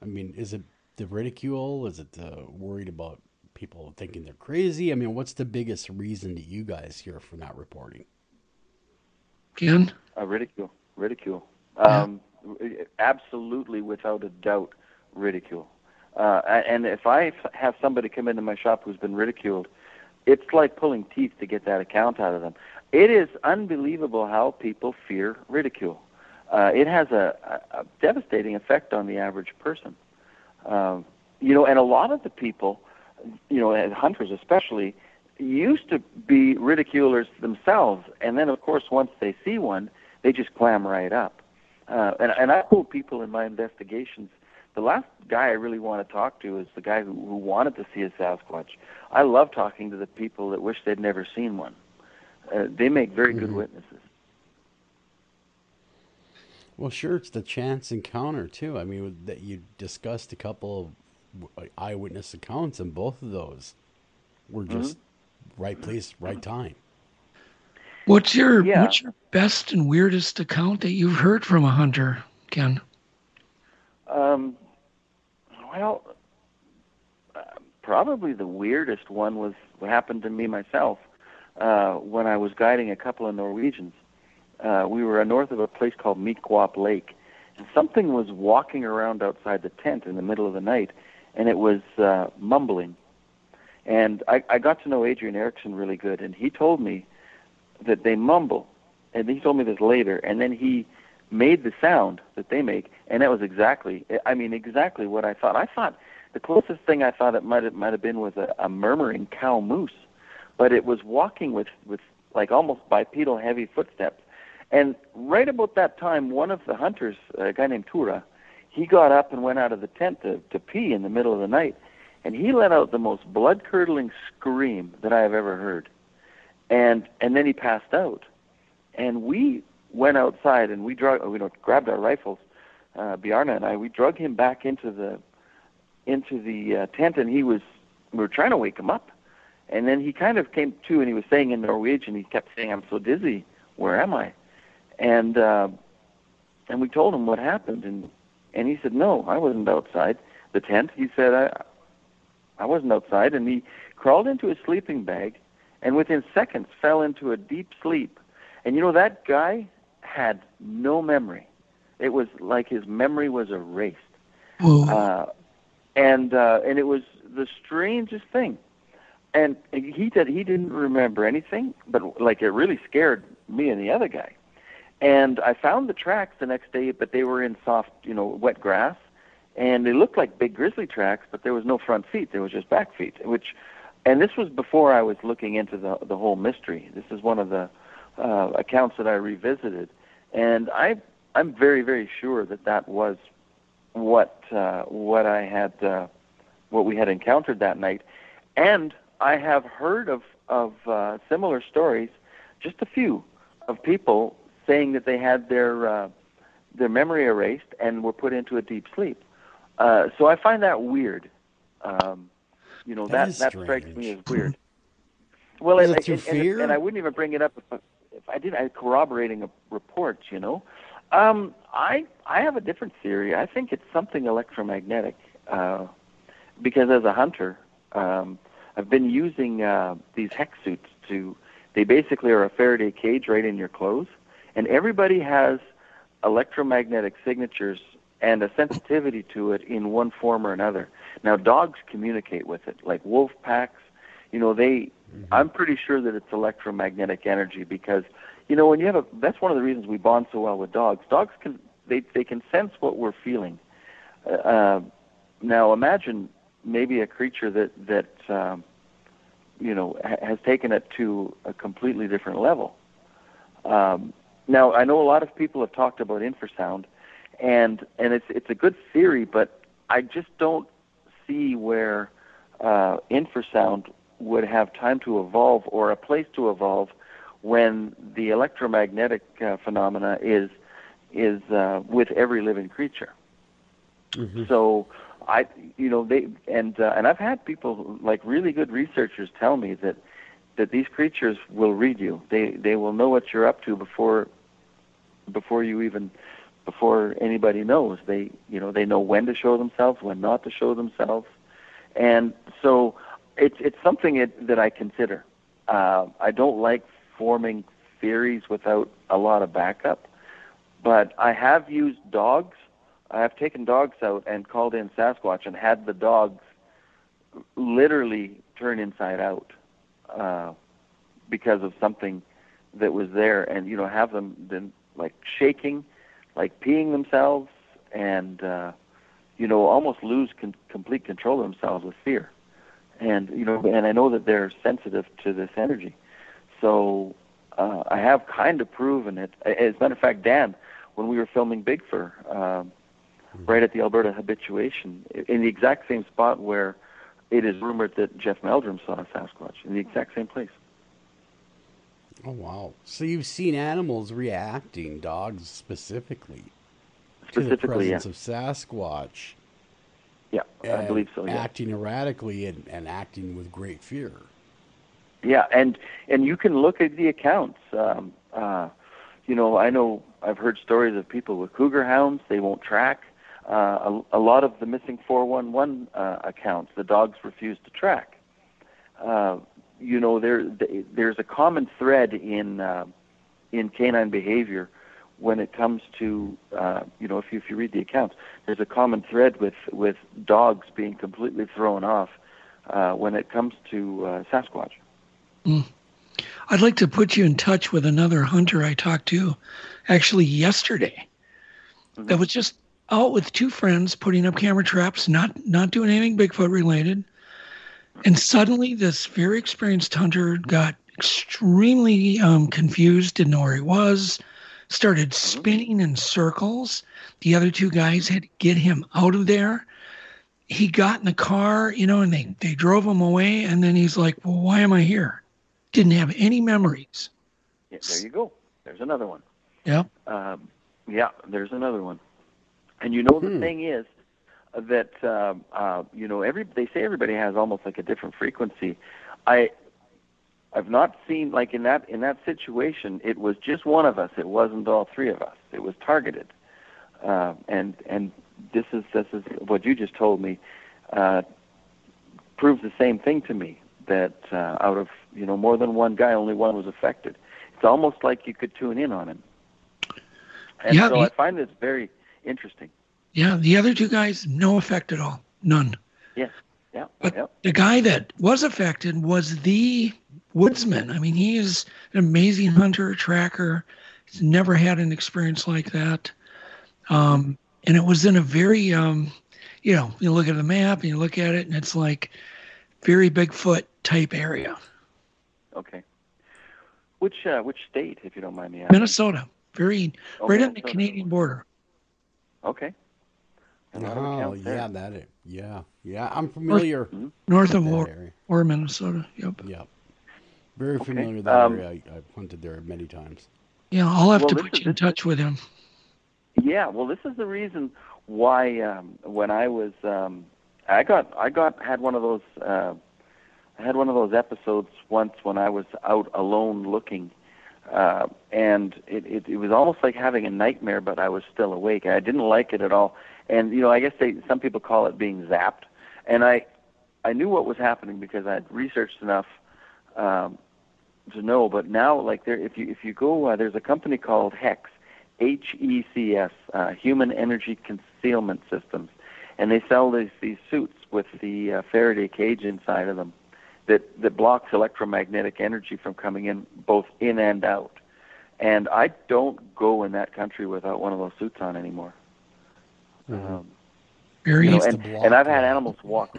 I mean, is it the ridicule? Is it worried about people thinking they're crazy? I mean, what's the biggest reason that you guys hear for not reporting? Ken? Ridicule. Yeah. Absolutely, without a doubt, ridicule. And if I have somebody come into my shop who's been ridiculed, it's like pulling teeth to get that account out of them. It is unbelievable how people fear ridicule. It has a devastating effect on the average person. And a lot of the people, and hunters especially, used to be ridiculers themselves. And then, of course, once they see one, they just clam right up. And I quote people in my investigations. The last guy I really want to talk to is the guy who wanted to see a Sasquatch. I love talking to the people that wish they'd never seen one. They make very good witnesses. Well, sure, it's the chance encounter, too. I mean, that you discussed a couple of eyewitness accounts, and both of those were just right place, right time. What's your best and weirdest account that you've heard from a hunter, Ken? Well, probably the weirdest one was what happened to me myself when I was guiding a couple of Norwegians. We were north of a place called Meekwap Lake, and something was walking around outside the tent in the middle of the night, and it was mumbling. And I got to know Adrian Erickson really good, and he told me that they mumble, and he told me this later, and then he made the sound that they make, and that was exactly what I thought. I thought the closest thing I thought it might have been was a murmuring cow moose, but it was walking with like almost bipedal heavy footsteps. And right about that time, one of the hunters, a guy named Tura, he got up and went out of the tent to pee in the middle of the night, and he let out the most blood-curdling scream that I have ever heard. And then he passed out. And we went outside and we grabbed our rifles, Bjarne and I. We drug him back into the tent, and we were trying to wake him up. And then he kind of came to, and he was saying in Norwegian, he kept saying, "I'm so dizzy. Where am I?" And we told him what happened, and he said, "No, I wasn't outside the tent." He said, I wasn't outside, and he crawled into his sleeping bag, and within seconds fell into a deep sleep. And that guy had no memory. It was like his memory was erased. And it was the strangest thing. And he said he didn't remember anything, but like it really scared me and the other guy. And I found the tracks the next day, but they were in soft, wet grass, and they looked like big grizzly tracks, but there was no front feet. There was just back feet, and this was before I was looking into the whole mystery. This is one of the accounts that I revisited, and I'm very, very sure that was what I had, what we had encountered that night. And I have heard of similar stories, just a few, of people saying that they had their memory erased and were put into a deep sleep. So I find that weird. That strikes me as weird. Well, is it through fear? And I wouldn't even bring it up if I didn't. I had corroborating reports. I have a different theory. I think it's something electromagnetic, because as a hunter, I've been using these hex suits they basically are a Faraday cage right in your clothes, and everybody has electromagnetic signatures and a sensitivity to it in one form or another. Now, dogs communicate with it, like wolf packs. I'm pretty sure that it's electromagnetic energy because, when you have that's one of the reasons we bond so well with dogs. Dogs can sense what we're feeling. Now, imagine maybe a creature that has taken it to a completely different level. Now, I know a lot of people have talked about infrasound, and it's a good theory, but I just don't see where infrasound would have time to evolve or a place to evolve when the electromagnetic phenomena is with every living creature. Mm-hmm. So and I've had people, like really good researchers, tell me that these creatures will read you. They will know what you're up to before anybody knows. They know when to show themselves, when not to show themselves, and so it's something that I consider. I don't like forming theories without a lot of backup, but I have used dogs. I have taken dogs out and called in Sasquatch and had the dogs literally turn inside out because of something that was there, and have them then like shaking, like peeing themselves, and almost lose complete control of themselves with fear. And and I know that they're sensitive to this energy, so I have kind of proven it. As a matter of fact, Dan, when we were filming Big Fur, right at the Alberta habituation, in the exact same spot where it is rumored that Jeff Meldrum saw a Sasquatch, in the exact same place. Oh, wow. So you've seen animals reacting, dogs specifically to the presence of Sasquatch. Yeah, I believe so, yeah. Acting erratically and acting with great fear. Yeah, and you can look at the accounts. You know, I know I've heard stories of people with cougar hounds. They won't track. A lot of the missing 411 accounts, the dogs refuse to track. You know, there's a common thread in canine behavior when it comes to, you know, if you read the accounts, there's a common thread with dogs being completely thrown off when it comes to Sasquatch. Mm. I'd like to put you in touch with another hunter I talked to actually yesterday. Mm-hmm. That was just out with two friends putting up camera traps, not doing anything Bigfoot related. And suddenly this very experienced hunter got extremely confused, didn't know where he was, started spinning in circles. The other two guys had to get him out of there. He got in the car, you know, and they drove him away. And then he's like, well, why am I here? Didn't have any memories. Yeah, there you go. There's another one. Yeah. Yeah, there's another one. And you know, the thing is that, you know, they say everybody has almost like a different frequency. I've not seen, like in that situation, it was just one of us. It wasn't all three of us. It was targeted. And this is what you just told me, proves the same thing to me, that out of, you know, more than one guy, only one was affected. It's almost like you could tune in on him. And yeah, so I find this very interesting. Yeah, the other two guys, no effect at all. None. Yes. Yeah. But the guy that was affected was the woodsman. I mean, he is an amazing hunter, tracker. He's never had an experience like that. And it was in a very, you know, you look at the map and you look at it and it's like very Bigfoot type area. Okay. Which state, if you don't mind me asking? Minnesota. Right on the Canadian border. Okay. Oh, yeah, yeah. I'm familiar. North of or Minnesota. Yep. Very familiar with that area. I've hunted there many times. Yeah, I'll have to put you in touch with him. Yeah, well, this is the reason why when I was I had one of those episodes once when I was out alone looking. And it was almost like having a nightmare, but I was still awake. I didn't like it at all. And, you know, I guess some people call it being zapped. And I knew what was happening because I had researched enough to know. But now, like, if you go, there's a company called HECS, HECS, Human Energy Concealment Systems. And they sell these suits with the Faraday cage inside of them that blocks electromagnetic energy from coming in, both in and out. And I don't go in that country without one of those suits on anymore. Very you know, and I've had animals walk.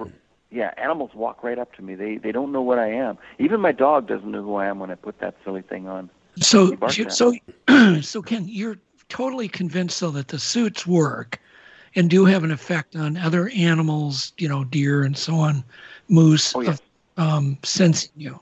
Yeah, animals walk right up to me. They don't know what I am. Even my dog doesn't know who I am when I put that silly thing on. So Ken, you're totally convinced though that the suits work and do have an effect on other animals, you know, deer and so on, moose. Oh, yes. Sensing you.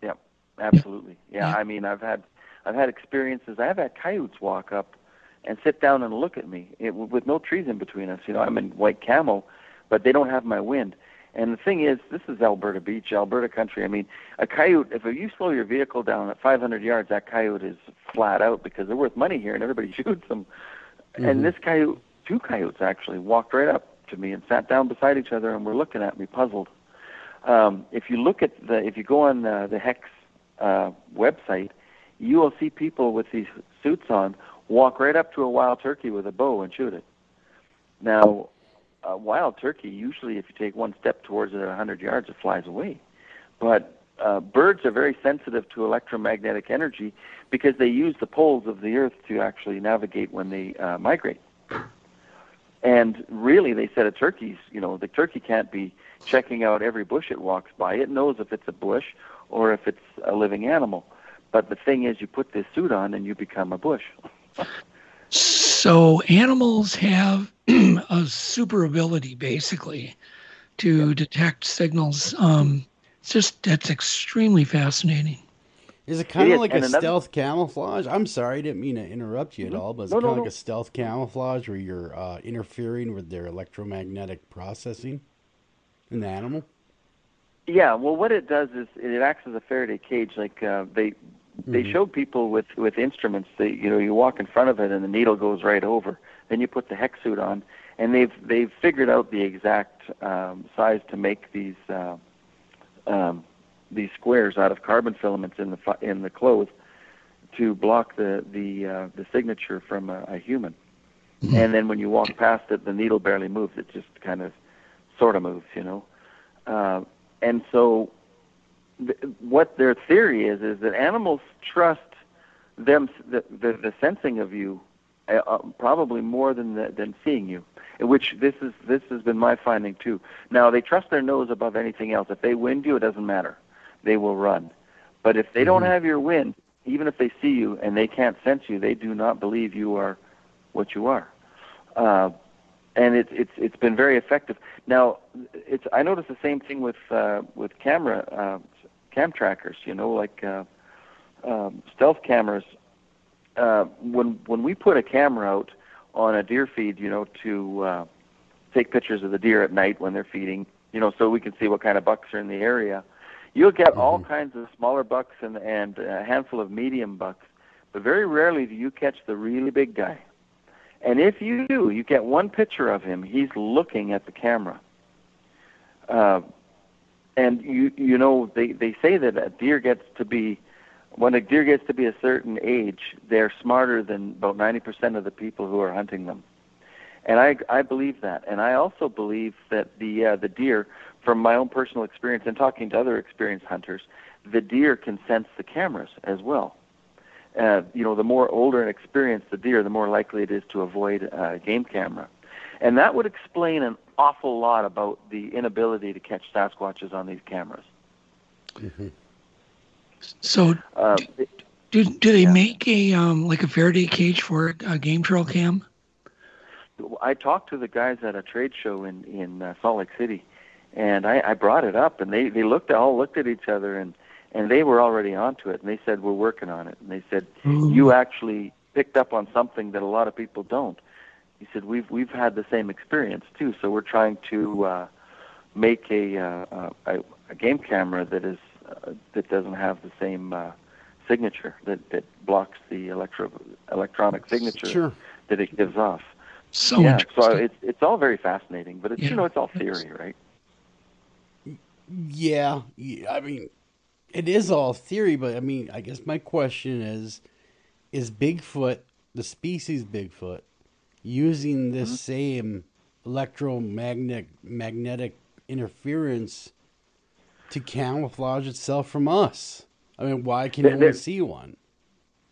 Yeah, absolutely. Yeah, I mean, I've had experiences. I've had coyotes walk up and sit down and look at me with no trees in between us. You know, I'm in white camo, but they don't have my wind. And the thing is, this is Alberta Beach, Alberta country. I mean, a coyote, if you slow your vehicle down at 500 yards, that coyote is flat out because they're worth money here and everybody shoots them. Mm-hmm. And this coyote, two coyotes actually, walked right up to me and sat down beside each other and were looking at me puzzled. If you look at if you go on the HECS website, you will see people with these suits on walk right up to a wild turkey with a bow and shoot it. Now, a wild turkey, usually if you take one step towards it at 100 yards, it flies away. But birds are very sensitive to electromagnetic energy because they use the poles of the earth to actually navigate when they migrate. And really, they said a turkey's, you know, the turkey can't be checking out every bush it walks by. It knows if it's a bush or if it's a living animal. But the thing is, you put this suit on and you become a bush. So animals have a super ability, basically, to detect signals. That's extremely fascinating. Is it kind of like a stealth camouflage? I'm sorry, I didn't mean to interrupt you at all, but it's kind of like a stealth camouflage where you're interfering with their electromagnetic processing in the animal? Yeah, well, what it does is it acts as a Faraday cage. Like they showed people with instruments that you walk in front of it and the needle goes right over. Then you put the hex suit on, and they've figured out the exact size to make these squares out of carbon filaments in the clothes to block the signature from a human. And then when you walk past it, the needle barely moves. It just kind of sort of moves, and so what their theory is that animals trust the sensing of you probably more than seeing you, which this has been my finding too. Now, they trust their nose above anything else. If they wind you, it doesn't matter. They will run. But if they don't have your wind, even if they see you and they can't sense you, they do not believe you are what you are. And it's been very effective. Now, I noticed the same thing with cam trackers. Like stealth cameras. When we put a camera out on a deer feed, to take pictures of the deer at night when they're feeding, so we can see what kind of bucks are in the area, you'll get all kinds of smaller bucks and a handful of medium bucks, but very rarely do you catch the really big guy. And if you do, you get one picture of him. He's looking at the camera. And they say that when a deer gets to be a certain age, they're smarter than about 90% of the people who are hunting them. And I believe that. And I also believe that the deer, from my own personal experience and talking to other experienced hunters, the deer can sense the cameras as well. The more older and experienced the deer, the more likely it is to avoid a game camera. And that would explain an awful lot about the inability to catch Sasquatches on these cameras. Mm-hmm. So, do they make a Faraday cage for a game trail cam? I talked to the guys at a trade show in Salt Lake City, and I brought it up, and they all looked at each other, and they were already onto it, and they said, we're working on it. And they said, you actually picked up on something that a lot of people don't. He said, we've had the same experience too, so we're trying to make a game camera that doesn't have the same signature, that blocks the electronic signature that it gives off. So it's all very fascinating, but it's all theory, right? Yeah, I mean, it is all theory, but I mean, I guess my question is Bigfoot, the species Bigfoot, using this same magnetic interference to camouflage itself from us? I mean, why can you only see one?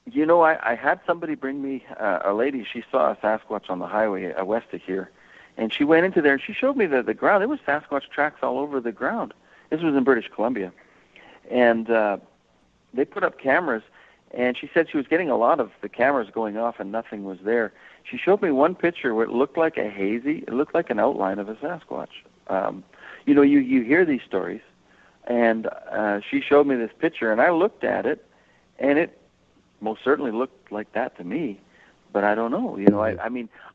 I had somebody bring me a lady. She saw a Sasquatch on the highway west of here, and she went into there and she showed me the ground. There was Sasquatch tracks all over the ground. This was in British Columbia. And they put up cameras, and she said she was getting a lot of the cameras going off and nothing was there. She showed me one picture where it looked like it looked like an outline of a Sasquatch. You hear these stories, and she showed me this picture, and I looked at it, and it most certainly looked like that to me, but I don't know.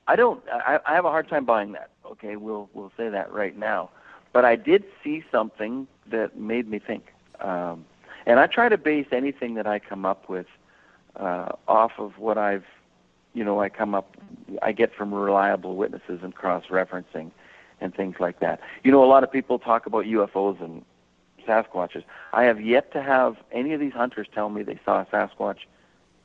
I have a hard time buying that. Okay, we'll say that right now. But I did see something that made me think. And I try to base anything that I come up with off of what I get from reliable witnesses and cross-referencing and things like that. A lot of people talk about UFOs and Sasquatches. I have yet to have any of these hunters tell me they saw a Sasquatch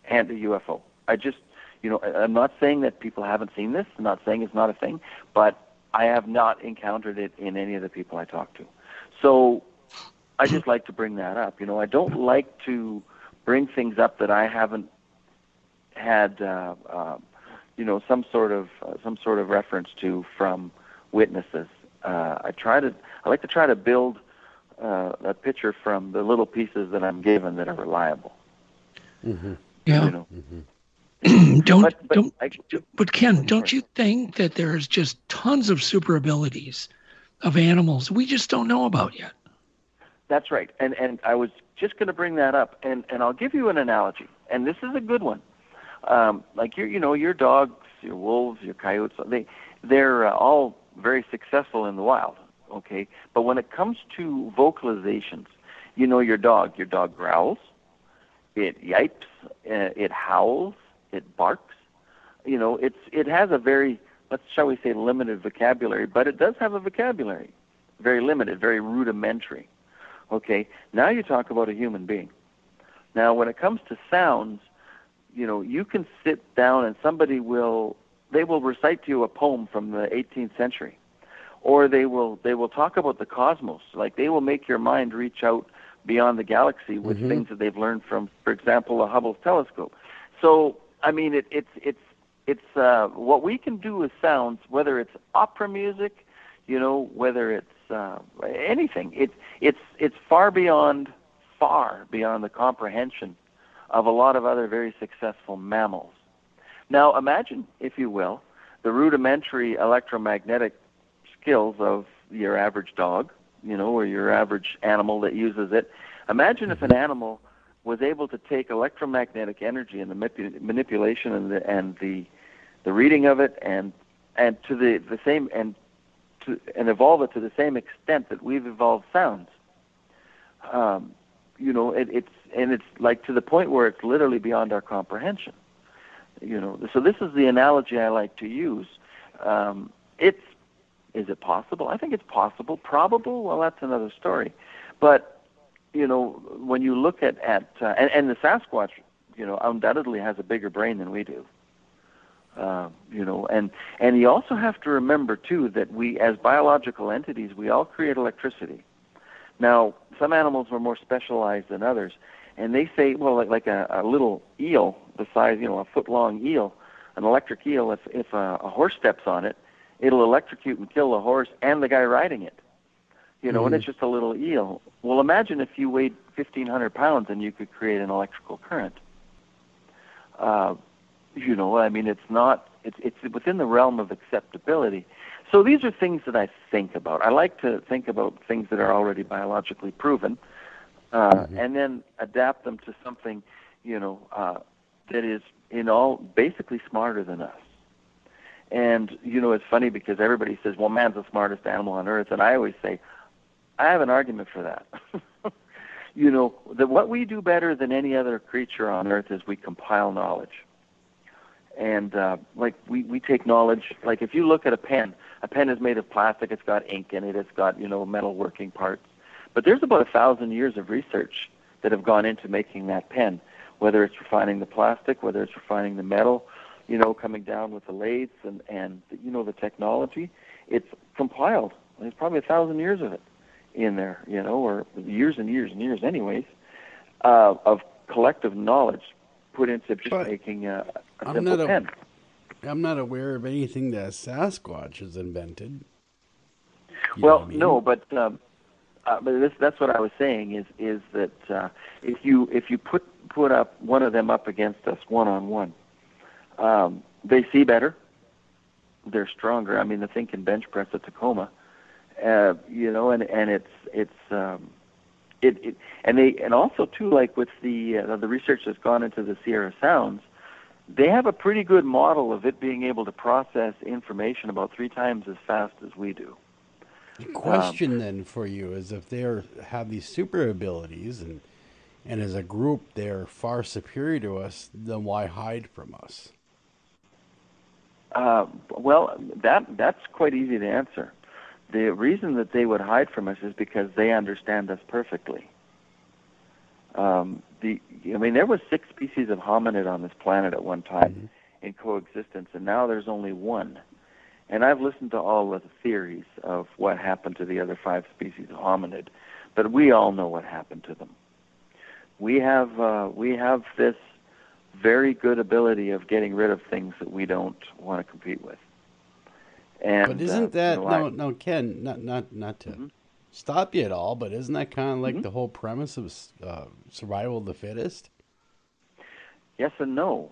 and a UFO. I'm not saying that people haven't seen this. I'm not saying it's not a thing, but I have not encountered it in any of the people I talk to. So I just like to bring that up. I don't like to bring things up that I haven't had, some sort of reference to from witnesses. I like to try to build a picture from the little pieces that I'm given that are reliable. Mm-hmm. Yeah. But Ken, don't you think that there's just tons of super abilities of animals we just don't know about yet? That's right. And I was just going to bring that up, and I'll give you an analogy, and this is a good one. Like your dogs, your wolves, your coyotes, they're all very successful in the wild. okay? But when it comes to vocalizations, you know, your dog growls, it yipes, it howls, it barks. You know, it has a very, shall we say, limited vocabulary, but it does have a vocabulary. Very limited, very rudimentary. Okay, now you talk about a human being. Now, when it comes to sounds, you know, you can sit down and they will recite to you a poem from the 18th century, or they will talk about the cosmos. Like, they will make your mind reach out beyond the galaxy with things that they've learned from, for example, a Hubble telescope. So, I mean, it's what we can do with sounds, whether it's opera music, you know, whether it's anything. It's far beyond the comprehension of a lot of other very successful mammals. Now, imagine, if you will, the rudimentary electromagnetic skills of your average dog, you know, or your average animal that uses it. Imagine if an animal was able to take electromagnetic energy and the manipulation and the reading of it and to the same and evolve it to the same extent that we've evolved sounds. You know, it's like to the point where it's literally beyond our comprehension. You know, so this is the analogy I like to use. Is it possible? I think it's possible. Probable? Well, that's another story. But, you know, when you look at and the Sasquatch, you know, undoubtedly has a bigger brain than we do. You know, and you also have to remember, too, that we, as biological entities, we all create electricity. Now, some animals are more specialized than others, and they say, well, like a little eel, the size, you know, a foot-long eel, an electric eel, if a horse steps on it, it'll electrocute and kill the horse and the guy riding it. You know, and it's just a little eel. Well, imagine if you weighed 1,500 pounds and you could create an electrical current. You know, I mean, it's within the realm of acceptability. So these are things that I think about. I like to think about things that are already biologically proven, and then adapt them to something, you know, that is in all basically smarter than us. And, you know, it's funny because everybody says, well, man's the smartest animal on earth. And I always say, I have an argument for that. You know, that what we do better than any other creature on earth is we compile knowledge. And, like, we take knowledge, like if you look at a pen is made of plastic, it's got ink in it, it's got, you know, metal working parts. But there's about 1,000 years of research that have gone into making that pen, whether it's refining the plastic, whether it's refining the metal, you know, coming down with the lathes and you know, the technology. It's compiled. There's probably 1,000 years of it in there, you know, or years and years and years anyways, of collective knowledge put into just making a simple pen. I'm not aware of anything that Sasquatch has invented. Well, no, but that's what I was saying is that if you put up one of them up against us one-on-one, they see better. They're stronger. I mean, the thing can bench press a Tacoma, you know, and also too, like with the research that's gone into the Sierra Sounds, they have a pretty good model of it being able to process information about 3 times as fast as we do. The question then for you is, if they have these super abilities and as a group they're far superior to us, then why hide from us? Well, that's quite easy to answer. The reason that they would hide from us is because they understand us perfectly. There was 6 species of hominid on this planet at one time in coexistence, and now there's only 1. And I've listened to all of the theories of what happened to the other 5 species of hominid, but we all know what happened to them. We have this very good ability of getting rid of things that we don't want to compete with. And, but isn't that no, Ken? Not to stop you at all, but isn't that kind of like the whole premise of survival of the fittest? Yes and no.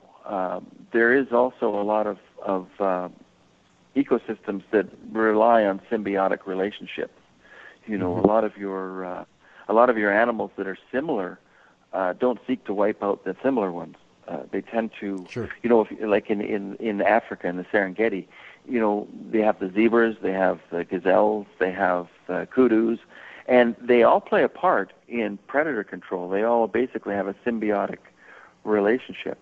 There is also a lot of ecosystems that rely on symbiotic relationships. You know, a lot of your animals that are similar don't seek to wipe out the similar ones. They tend to, you know, like in Africa in the Serengeti, they have the zebras, they have the gazelles, they have the kudus, and they all play a part in predator control. They all basically have a symbiotic relationship.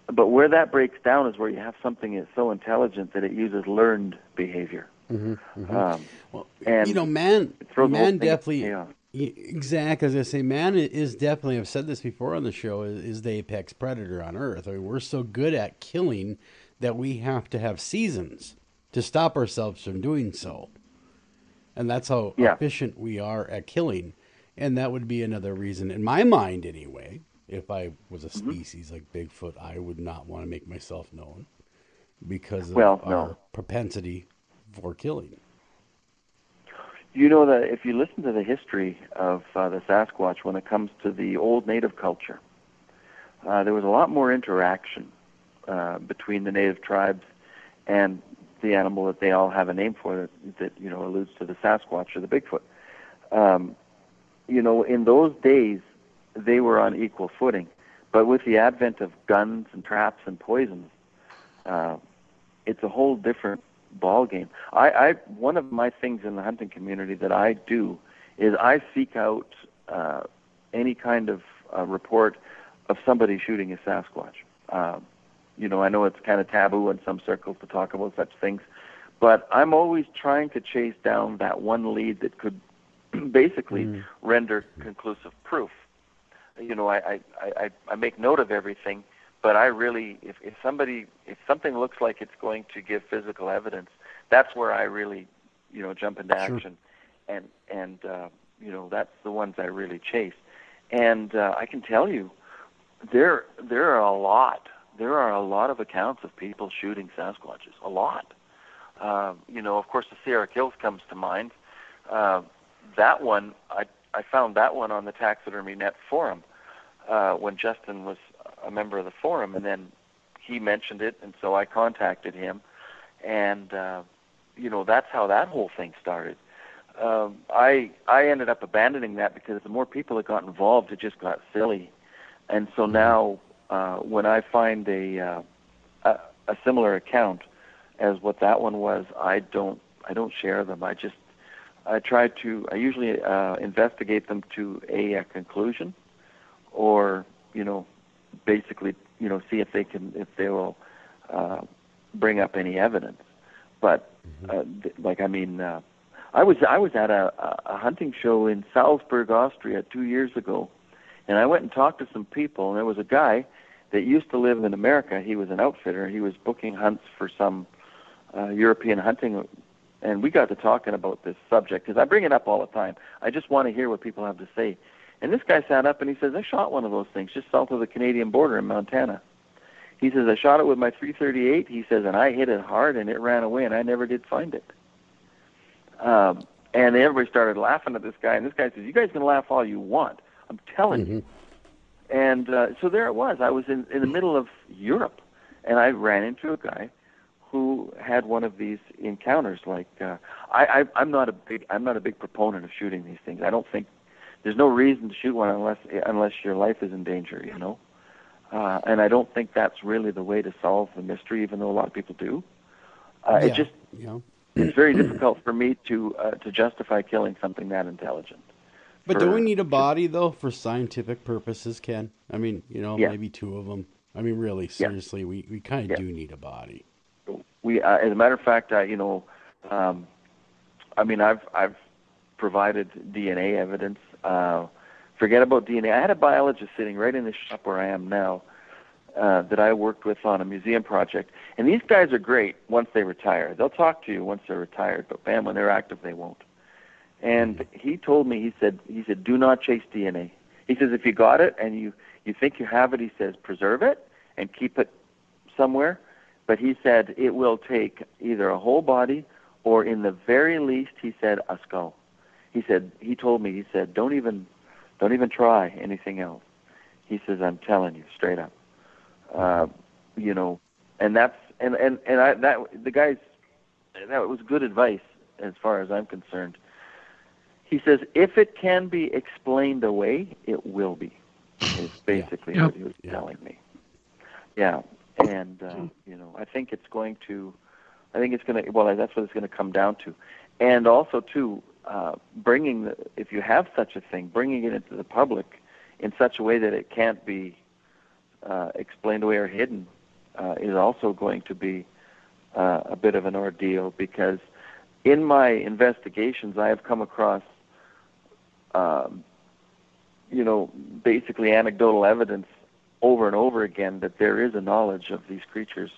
But where that breaks down is where you have something that's so intelligent that it uses learned behavior. And man definitely, exactly, as I say, man is definitely, I've said this before on the show, is the apex predator on Earth. I mean, we're so good at killing that we have to have seasons to stop ourselves from doing so. And that's how efficient we are at killing. And that would be another reason, in my mind anyway, if I was a species like Bigfoot, I would not want to make myself known because of our propensity for killing. You know that if you listen to the history of the Sasquatch when it comes to the old native culture, there was a lot more interaction between the native tribes and the animal that they all have a name for that alludes to the Sasquatch or the Bigfoot. In those days, they were on equal footing. But with the advent of guns and traps and poisons, it's a whole different ball game. One of my things in the hunting community that I do is I seek out any kind of report of somebody shooting a Sasquatch. I know it's kind of taboo in some circles to talk about such things, but I'm always trying to chase down that one lead that could basically render conclusive proof. I make note of everything, but I really, if something looks like it's going to give physical evidence, that's where I really, jump into action, and that's the ones I really chase. And I can tell you, there are a lot of accounts of people shooting Sasquatches, a lot. Of course, the Sierra Kills comes to mind. That one, I found that one on the Taxidermy Net forum when Justin was a member of the forum, and then he mentioned it, and so I contacted him, and that's how that whole thing started. I ended up abandoning that because the more people that got involved, it just got silly, and so now when I find a similar account as what that one was, I don't share them. I usually investigate them to a conclusion, or basically see if they will bring up any evidence. But I was at a hunting show in Salzburg, Austria 2 years ago, and I went and talked to some people, and there was a guy that used to live in America. He was an outfitter. He was booking hunts for some European hunting, and we got to talking about this subject because I bring it up all the time. I just want to hear what people have to say. And this guy sat up and he says, I shot one of those things just south of the Canadian border in Montana. He says, I shot it with my .338, he says, and I hit it hard and it ran away and I never did find it. And everybody started laughing at this guy, and this guy says, you guys can laugh all you want. I'm telling you. And so there it was. I was in the middle of Europe, and I ran into a guy who had one of these encounters. Like I'm not a big proponent of shooting these things. I don't think there's no reason to shoot one unless your life is in danger, and I don't think that's really the way to solve the mystery, even though a lot of people do. It's very difficult for me to justify killing something that intelligent. But don't we need a body, though, for scientific purposes, Ken? I mean, maybe two of them. I mean, really, seriously, we kind of do need a body. We, as a matter of fact, I've provided DNA evidence. Forget about DNA. I had a biologist sitting right in the shop where I am now that I worked with on a museum project. And these guys are great once they retire. They'll talk to you once they're retired, but bam, when they're active, they won't. And he told me, he said, do not chase DNA. He says, if you got it and you think you have it, he says, preserve it and keep it somewhere. But he said it will take either a whole body or, in the very least, he said, a skull. He told me, don't even try anything else. He says, I'm telling you straight up. And that's that was good advice as far as I'm concerned. He says, if it can be explained away, it will be. Is basically what he was telling me. Yeah, and I think it's going to I think it's going to, well, that's what it's going to come down to. And also, too, if you have such a thing, bringing it into the public in such a way that it can't be explained away or hidden is also going to be a bit of an ordeal, because in my investigations I have come across, basically anecdotal evidence over and over again that there is a knowledge of these creatures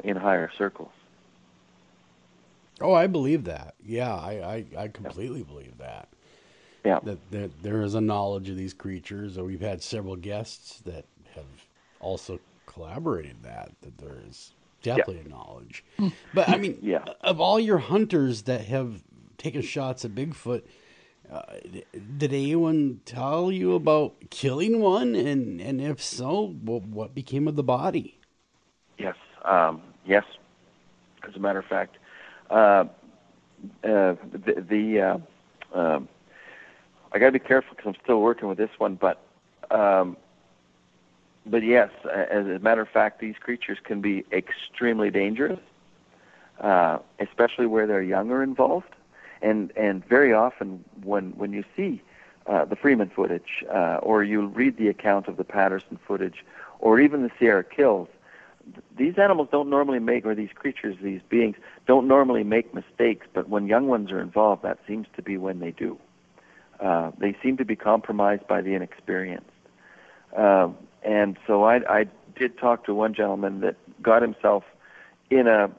in higher circles. Oh, I believe that. Yeah, I completely believe that. Yeah. That there is a knowledge of these creatures, or we've had several guests that have also corroborated that there is definitely a knowledge. But I mean, of all your hunters that have taken shots at Bigfoot, did anyone tell you about killing one? And if so, what became of the body? Yes. Yes. As a matter of fact, I got to be careful because I'm still working with this one, but yes, as a matter of fact, these creatures can be extremely dangerous, especially where they're young or involved. And very often when you see the Freeman footage, or you read the account of the Patterson footage, or even the Sierra Kills, these animals don't normally make, or these creatures, these beings, don't normally make mistakes, but when young ones are involved, that seems to be when they do. They seem to be compromised by the inexperienced. And so I did talk to one gentleman that got himself in a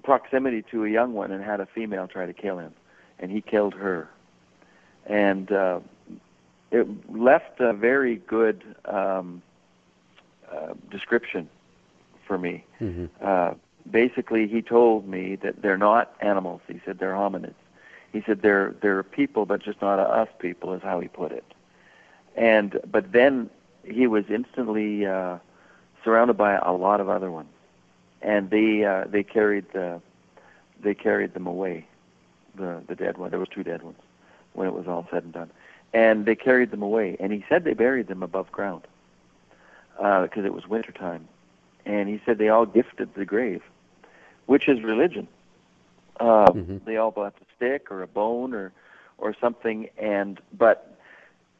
proximity to a young one and had a female try to kill him, and he killed her. And it left a very good description for me. Basically, he told me that they're not animals. He said they're hominids. He said they're people, but just not us people, is how he put it. But then he was instantly surrounded by a lot of other ones, and they carried them away, the dead one. There was 2 dead ones when it was all said and done, and they carried them away. And he said they buried them above ground because it was wintertime. And he said they all gifted the grave, which is religion. They all bought a stick or a bone or something. But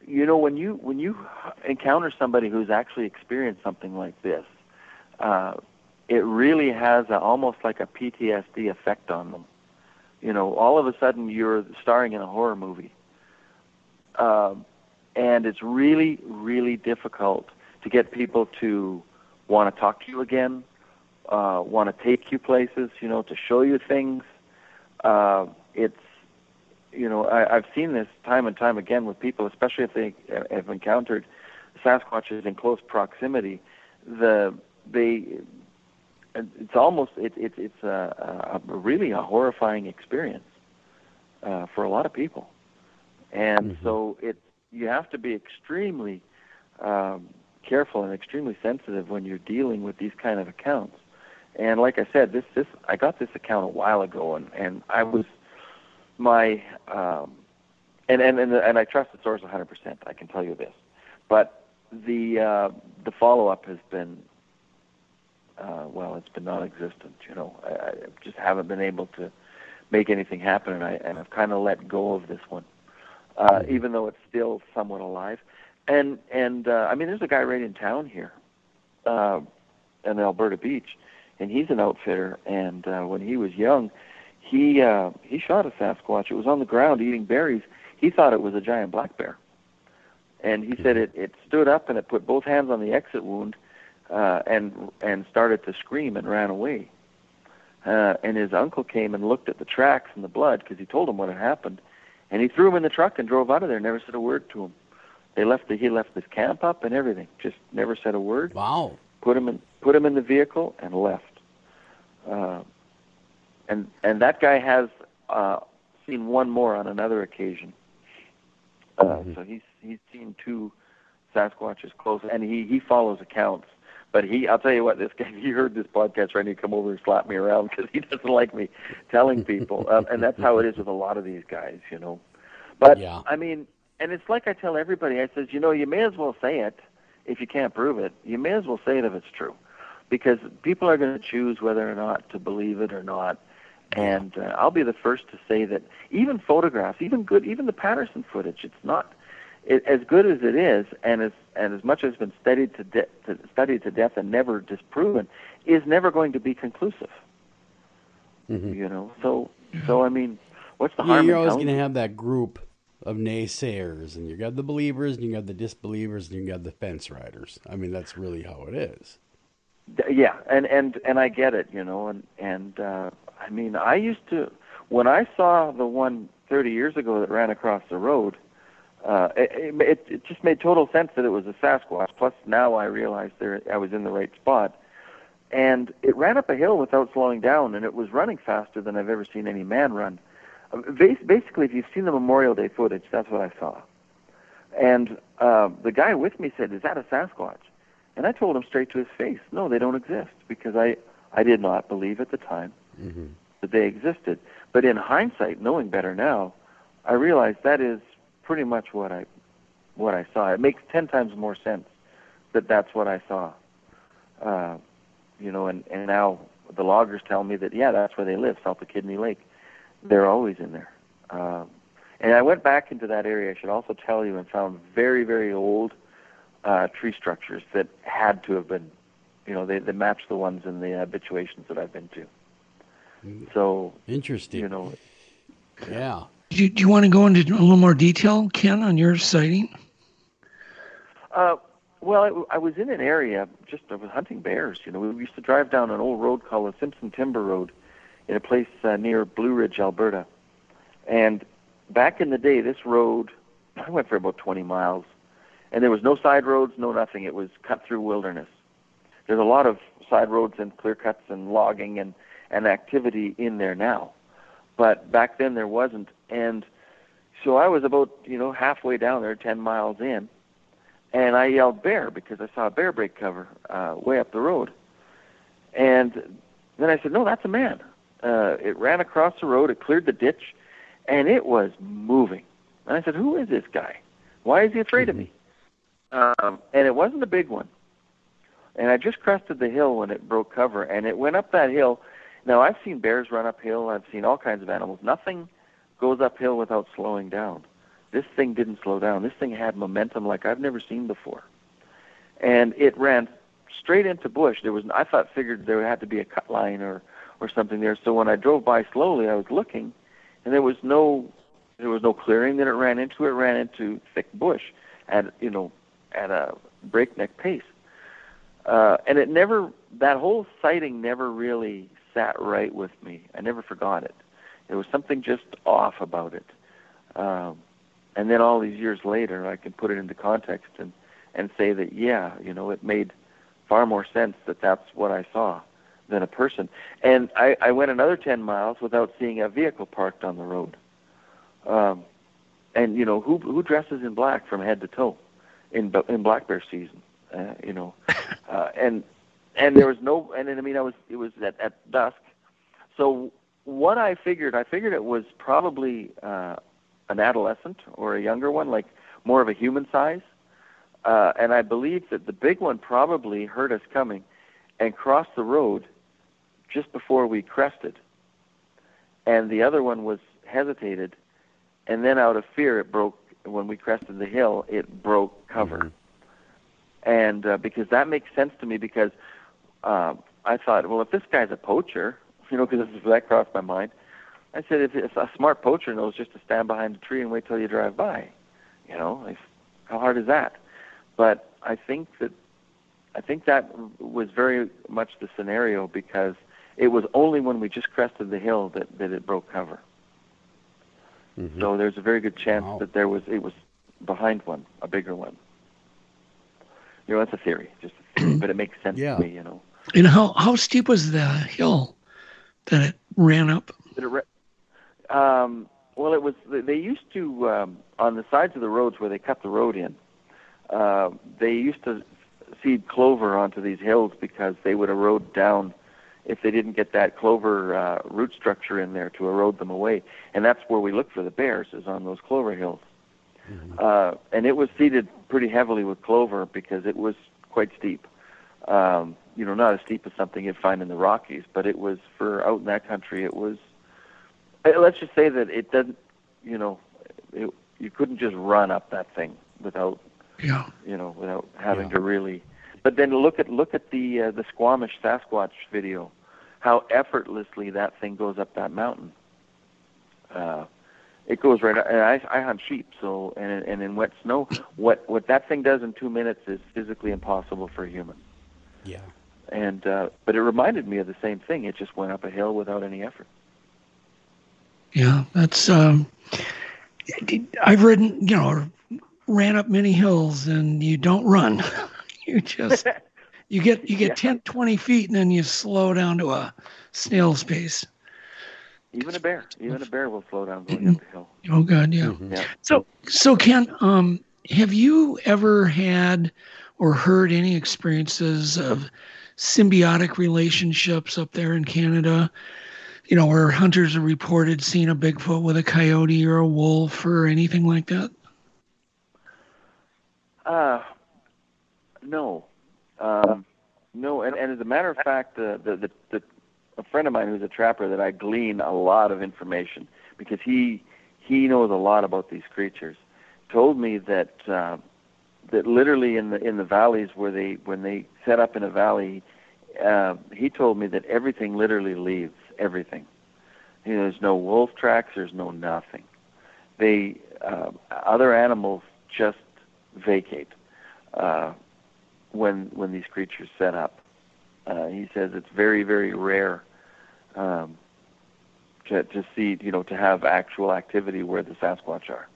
when you encounter somebody who's actually experienced something like this, it really has almost like a PTSD effect on them. All of a sudden you're starring in a horror movie, and it's really, really difficult to get people to want to talk to you again, want to take you places, to show you things. I've seen this time and time again with people, especially if they have encountered Sasquatches in close proximity. It's almost it's a really a horrifying experience for a lot of people, and so you have to be extremely careful and extremely sensitive when you're dealing with these kind of accounts. And like I said, I got this account a while ago, and I was and I trust the source 100%. I can tell you this, but the follow-up has been it's been non-existent. I just haven't been able to make anything happen, and I've kind of let go of this one, even though it's still somewhat alive. And I mean, there's a guy right in town here, in Alberta Beach, and he's an outfitter. And when he was young, he shot a Sasquatch. It was on the ground eating berries. He thought it was a giant black bear, and he said it stood up and it put both hands on the exit wound, and started to scream and ran away. And his uncle came and looked at the tracks and the blood because he told him what had happened, and he threw him in the truck and drove out of there. Never said a word to him. He left his camp up and everything. Just never said a word. Wow. Put him in the vehicle and left. And that guy has seen one more on another occasion. So he's seen 2 Sasquatches close, and he follows accounts. But I'll tell you what, this guy, he heard this podcast right, and he'd come over and slap me around because he doesn't like me telling people. And that's how it is with a lot of these guys, But yeah. I mean. And it's like I tell everybody, I says, you may as well say it if you can't prove it. You may as well say it if it's true. because people are going to choose whether or not to believe it or not. And I'll be the first to say that even photographs, even the Patterson footage, it's not as good as it is, and as much as it's been studied to death and never disproven, is never going to be conclusive. You know, so I mean, what's the harm? You're always going to have that group of naysayers, and you got the believers, and you got the disbelievers, and you got the fence riders. I mean, that's really how it is. Yeah, and I get it, you know, and I mean, I used to, when I saw the one 30 years ago that ran across the road, it just made total sense that it was a Sasquatch. Plus, now I realized I was in the right spot. And it ran up a hill without slowing down, and it was running faster than I've ever seen any man run. Basically, if you've seen the Memorial Day footage, that's what I saw. And the guy with me said, "Is that a Sasquatch?" And I told him straight to his face, "No, they don't exist," because I did not believe at the time that they existed. But in hindsight, knowing better now, I realized that is pretty much what I saw. It makes 10 times more sense that that's what I saw. You know, and now the loggers tell me that, yeah, that's where they live, south of Kidney Lake. They're always in there. And I went back into that area, I should also tell you, and found very, very old tree structures that had to have been, you know, they match the ones in the habituations that I've been to. So interesting. You know, yeah. Do you want to go into a little more detail, Ken, on your sighting? Well, I was in an area, I was hunting bears. You know, we used to drive down an old road called the Simpson Timber Road in a place near Blue Ridge, Alberta. And back in the day, this road, I went for about 20 miles, and there was no side roads, no nothing. It was cut through wilderness. There's a lot of side roads and clear cuts and logging and activity in there now. But back then there wasn't. And so I was about, you know, halfway down there, 10 miles in, and I yelled bear because I saw a bear break cover way up the road. And then I said, "No, that's a man." It ran across the road, it cleared the ditch, and it was moving. And I said, "Who is this guy? Why is he afraid of me?" And it wasn't a big one. And I just crested the hill when it broke cover, and it went up that hill. Now, I've seen bears run uphill. I've seen all kinds of animals. Nothing goes uphill without slowing down. This thing didn't slow down. This thing had momentum like I've never seen before. And it ran straight into bush. Figured there had to be a cut line or something there. So when I drove by slowly, I was looking, and there was no clearing that it ran into. It ran into thick bush at a breakneck pace. And that whole sighting never really sat right with me. I never forgot it. There was something just off about it. And then all these years later, I can put it into context and say that, yeah, you know, it made far more sense that that's what I saw than a person. And I went another 10 miles without seeing a vehicle parked on the road. And, you know, who dresses in black from head to toe in black bear season? You know, and there was no, and I mean, it was at dusk. So what I figured it was probably an adolescent or a younger one, like more of a human size. And I believe that the big one probably heard us coming and crossed the road just before we crested. And the other one was hesitated, and then out of fear, it broke, when we crested the hill, it broke cover. And because that makes sense to me, because I thought, well, if this guy's a poacher, you know, because that crossed my mind, I said, if a smart poacher knows just to stand behind a tree and wait till you drive by, you know, how hard is that? But I think that was very much the scenario, because it was only when we just crested the hill that it broke cover. So there's a very good chance that it was behind one, a bigger one. You know, that's a theory, just a theory, but it makes sense to me, you know. And how steep was the hill that it ran up? Well, it was. They used to on the sides of the roads where they cut the road in. They used to seed clover onto these hills because they would erode down if they didn't get that clover root structure in there to erode them away. And that's where we look for the bears, is on those clover hills. And it was seeded pretty heavily with clover because it was quite steep. Not as steep as something you'd find in the Rockies, but it was for out in that country. It was. Let's just say that it doesn't. You couldn't just run up that thing without. Yeah. Without having to really. But then look at the Squamish Sasquatch video, how effortlessly that thing goes up that mountain. It goes right. I hunt sheep, so and in wet snow, what that thing does in 2 minutes is physically impossible for a human. Yeah. And but it reminded me of the same thing. It just went up a hill without any effort. Yeah, that's. I've ridden, ran up many hills, and you don't run. You just you get 10, 20 feet, and then you slow down to a snail's pace. Even a bear will slow down going up the hill. Oh God, yeah. Mm-hmm. Yeah. So Ken, have you ever had or heard any experiences of symbiotic relationships up there in Canada? Where hunters have reported seeing a Bigfoot with a coyote or a wolf or anything like that? No. No, and as a matter of fact, a friend of mine who's a trapper that I glean a lot of information because he knows a lot about these creatures, told me that that literally in the valleys when they set up in a valley, he told me that everything literally leaves. Everything. There's no wolf tracks. There's no nothing. Other animals just vacate when these creatures set up. He says it's very, very rare to see, to have actual activity where the Sasquatch are.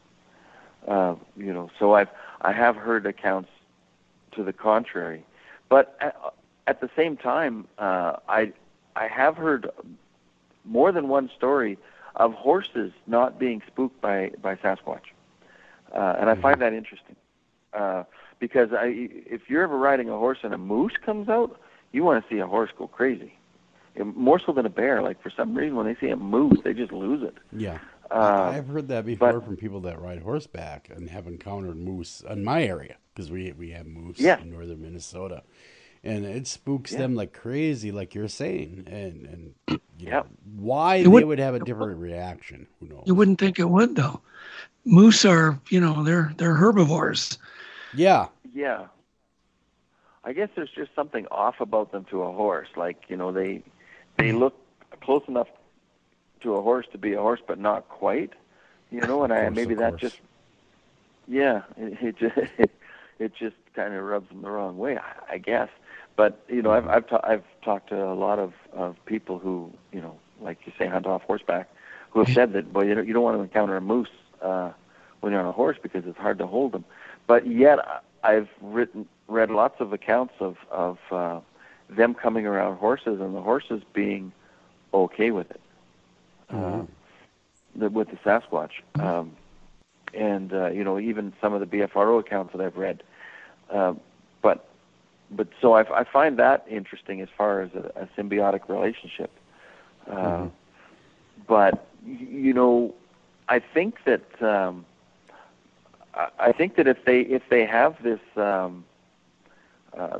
So I have heard accounts to the contrary, but at the same time, I have heard more than one story of horses not being spooked by Sasquatch, and I find that interesting because if you're ever riding a horse and a moose comes out, you want to see a horse go crazy, more so than a bear. Like for some reason, when they see a moose, they just lose it. Yeah, I've heard that before from people that ride horseback and have encountered moose in my area because we have moose in northern Minnesota. And it spooks them like crazy, like you're saying. And why they would have a different reaction, who knows? You wouldn't think it would, though. Moose are, they're herbivores. Yeah. Yeah. I guess there's just something off about them to a horse. Like, they look close enough to a horse to be a horse, but not quite. It just kind of rubs them the wrong way, I guess. But I've talked to a lot of people who like you say hunt off horseback, who have said that you don't want to encounter a moose when you're on a horse because it's hard to hold them. But yet I've read lots of accounts of them coming around horses and the horses being okay with it, with the Sasquatch, and even some of the BFRO accounts that I've read, But so I find that interesting as far as a symbiotic relationship. But I think that if they have this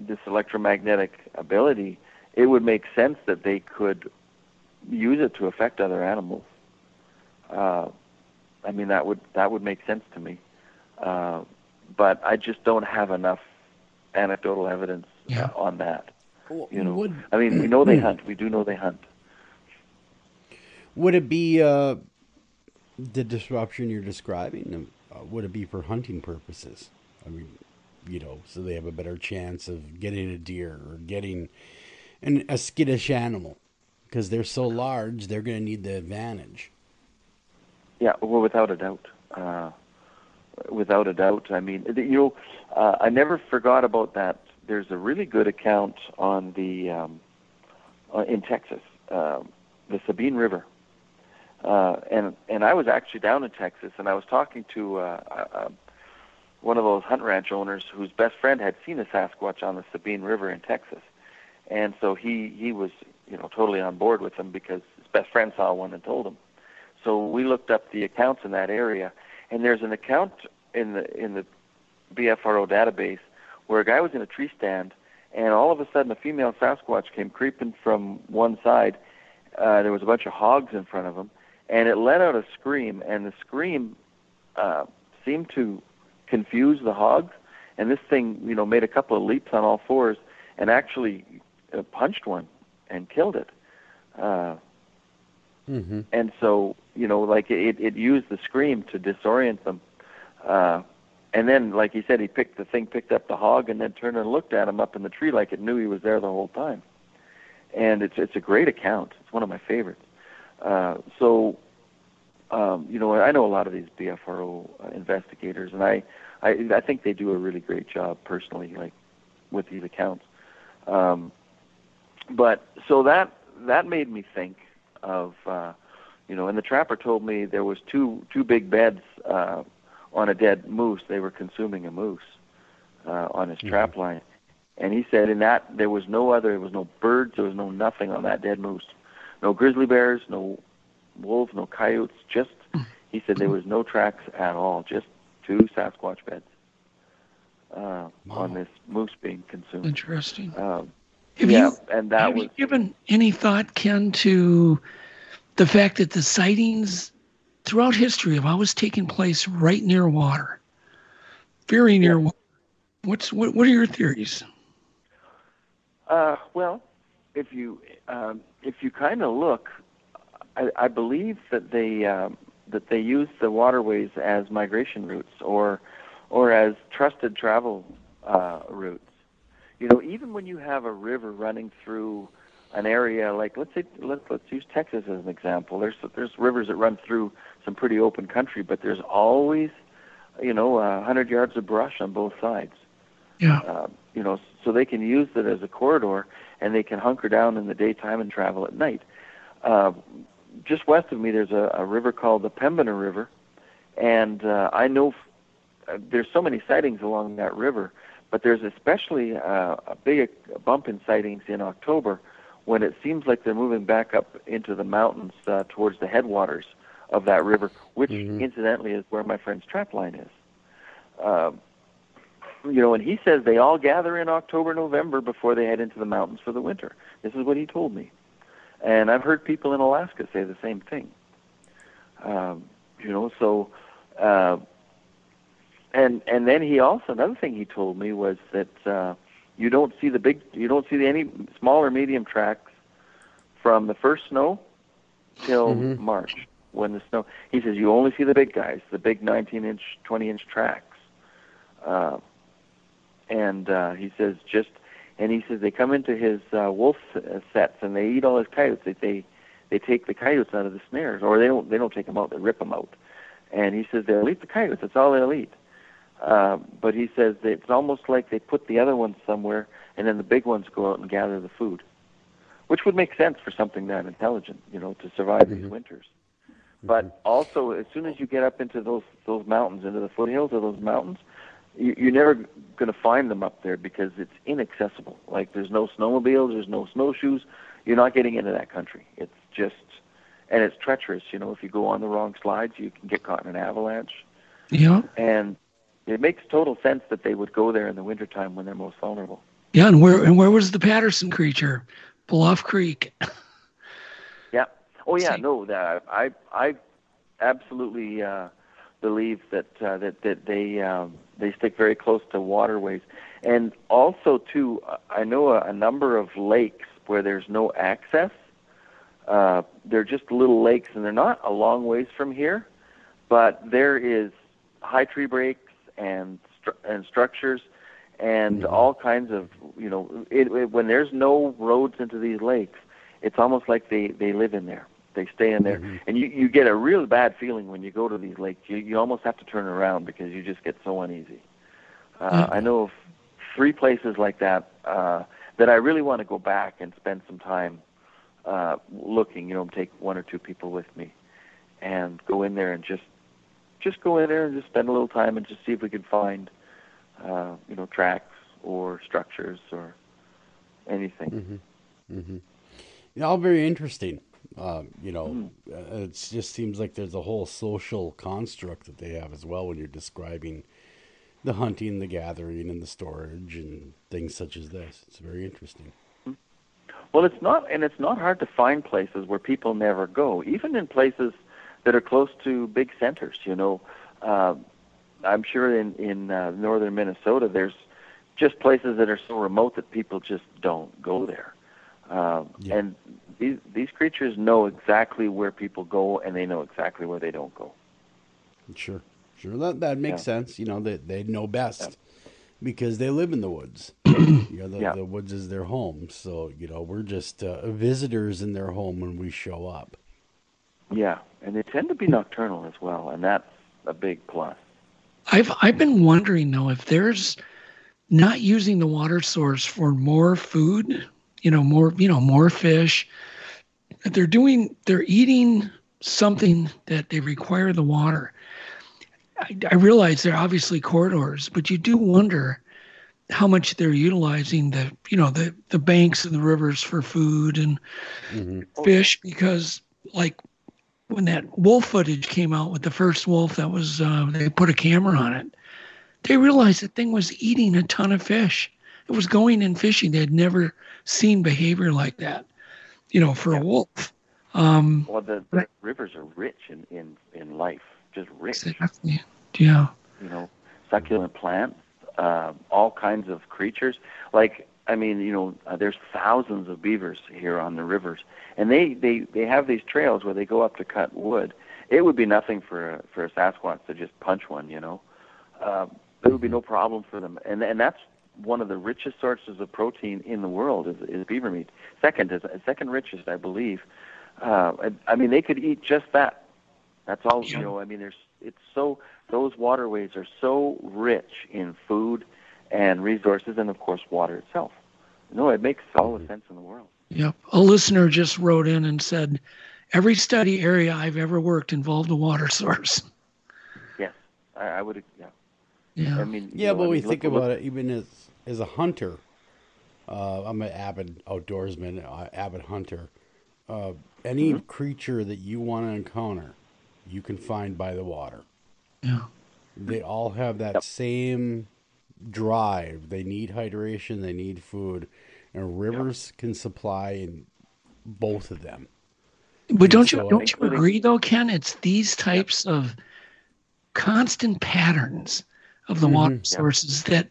this electromagnetic ability, it would make sense that they could use it to affect other animals. That would make sense to me. But I just don't have enough anecdotal evidence on that. We know they hunt. We do know they hunt. Would it be the disruption you're describing? Would it be for hunting purposes? So they have a better chance of getting a deer or getting a skittish animal because they're so large. They're going to need the advantage. Yeah, well, without a doubt. Without a doubt. I never forgot about that. There's a really good account on the in Texas, the Sabine River, and I was actually down in Texas, and I was talking to one of those hunt ranch owners whose best friend had seen a Sasquatch on the Sabine River in Texas, and so he was totally on board with him because his best friend saw one and told him. So we looked up the accounts in that area, and there's an account in the BFRO database where a guy was in a tree stand and all of a sudden a female Sasquatch came creeping from one side. There was a bunch of hogs in front of him, and it let out a scream, and the scream seemed to confuse the hogs, and this thing, made a couple of leaps on all fours and actually punched one and killed it. And so, it used the scream to disorient them. And then, like he said, the thing picked up the hog and then turned and looked at him up in the tree like it knew he was there the whole time. And it's a great account. It's one of my favorites. I know a lot of these BFRO investigators, and I think they do a really great job personally, like with these accounts. But so that made me think of, and the trapper told me there was two big beds on a dead moose. They were consuming a moose on his trap line. And he said in that there was no birds, there was no nothing on that dead moose. No grizzly bears, no wolves, no coyotes, he said there was no tracks at all, just two Sasquatch beds on this moose being consumed. Interesting. Have you given any thought, Ken, to the fact that the sightings throughout history have always taken place right near water, very near water? What are your theories? Well, if you kind of look, I believe that they use the waterways as migration routes or as trusted travel routes. Even when you have a river running through an area, like let's use Texas as an example. There's rivers that run through some pretty open country, but there's always 100 yards of brush on both sides. Yeah. So they can use it as a corridor, and they can hunker down in the daytime and travel at night. Just west of me, there's a river called the Pembina River, and I know there's so many sightings along that river, but there's especially a big bump in sightings in October when it seems like they're moving back up into the mountains towards the headwaters of that river, which incidentally is where my friend's trap line is. And he says they all gather in October, November before they head into the mountains for the winter. This is what he told me. And I've heard people in Alaska say the same thing. And then he also, another thing he told me was that you don't see any small or medium tracks from the first snow till March when the snow. He says you only see the big guys, the big 19-inch, 20-inch tracks. And he says they come into his wolf sets and they eat all his coyotes. They take the coyotes out of the snares, or they don't take them out. They rip them out. And he says they'll eat the coyotes. That's all they'll eat. But he says that it's almost like they put the other ones somewhere, and then the big ones go out and gather the food, which would make sense for something that intelligent, to survive these winters. But also, as soon as you get up into those mountains, into the foothills of those mountains, you're never going to find them up there because it's inaccessible. Like there's no snowmobiles, there's no snowshoes. You're not getting into that country. It's just, and it's treacherous. If you go on the wrong slides, you can get caught in an avalanche. Yeah. And it makes total sense that they would go there in the wintertime when they're most vulnerable. Yeah, and where was the Patterson creature? Bluff Creek. Yeah. Oh yeah. No, that I absolutely believe that they stick very close to waterways, and also too, I know a number of lakes where there's no access. They're just little lakes, and they're not a long ways from here, but there is high tree breaks and structures and all kinds of when there's no roads into these lakes, it's almost like they live in there. They stay in there, and you get a real bad feeling when you go to these lakes. You almost have to turn around because you just get so uneasy. I know of 3 places like that that I really want to go back and spend some time looking. Take 1 or 2 people with me and go in there and just go in there and just spend a little time and just see if we can find tracks or structures or anything. All very interesting. It just seems like there's a whole social construct that they have as well when you're describing the hunting, the gathering, and the storage, and things such as this. It's very interesting. Well, it's not hard to find places where people never go, even in places that are close to big centers. I'm sure in northern Minnesota, there's just places that are so remote that people just don't go there. And these creatures know exactly where people go, and they know exactly where they don't go. Sure. That makes sense. They know best because they live in the woods. The woods is their home. So, we're just visitors in their home when we show up. Yeah, and they tend to be nocturnal as well, and that's a big plus. I've been wondering, though, if there's not using the water source for more food, more fish. They're eating something that they require the water. I realize they're obviously corridors, but you do wonder how much they're utilizing the banks and the rivers for food and fish, because like when that wolf footage came out with the first wolf that was they put a camera on it, they realized the thing was eating a ton of fish. It was going and fishing. They had never seen behavior like that, for a wolf. The rivers are rich in life, just rich. Exactly. Yeah. Succulent plants, all kinds of creatures. There's thousands of beavers here on the rivers, and they have these trails where they go up to cut wood. It would be nothing for a Sasquatch to just punch one, There would be no problem for them, and that's one of the richest sources of protein in the world is beaver meat. Second richest, I believe. They could eat just that. That's all. Those waterways are so rich in food and resources, and of course water itself. It makes all the sense in the world. Yep. A listener just wrote in and said, every study area I've ever worked involved a water source. Yes, I would. Yeah. Yeah. But we think about it, even as a hunter. I'm an avid outdoorsman, avid hunter. Any creature that you want to encounter, you can find by the water. Yeah. They all have that same drive. They need hydration, they need food, and rivers can supply in both of them. But don't you agree though, Ken? It's these types of constant patterns of the water sources that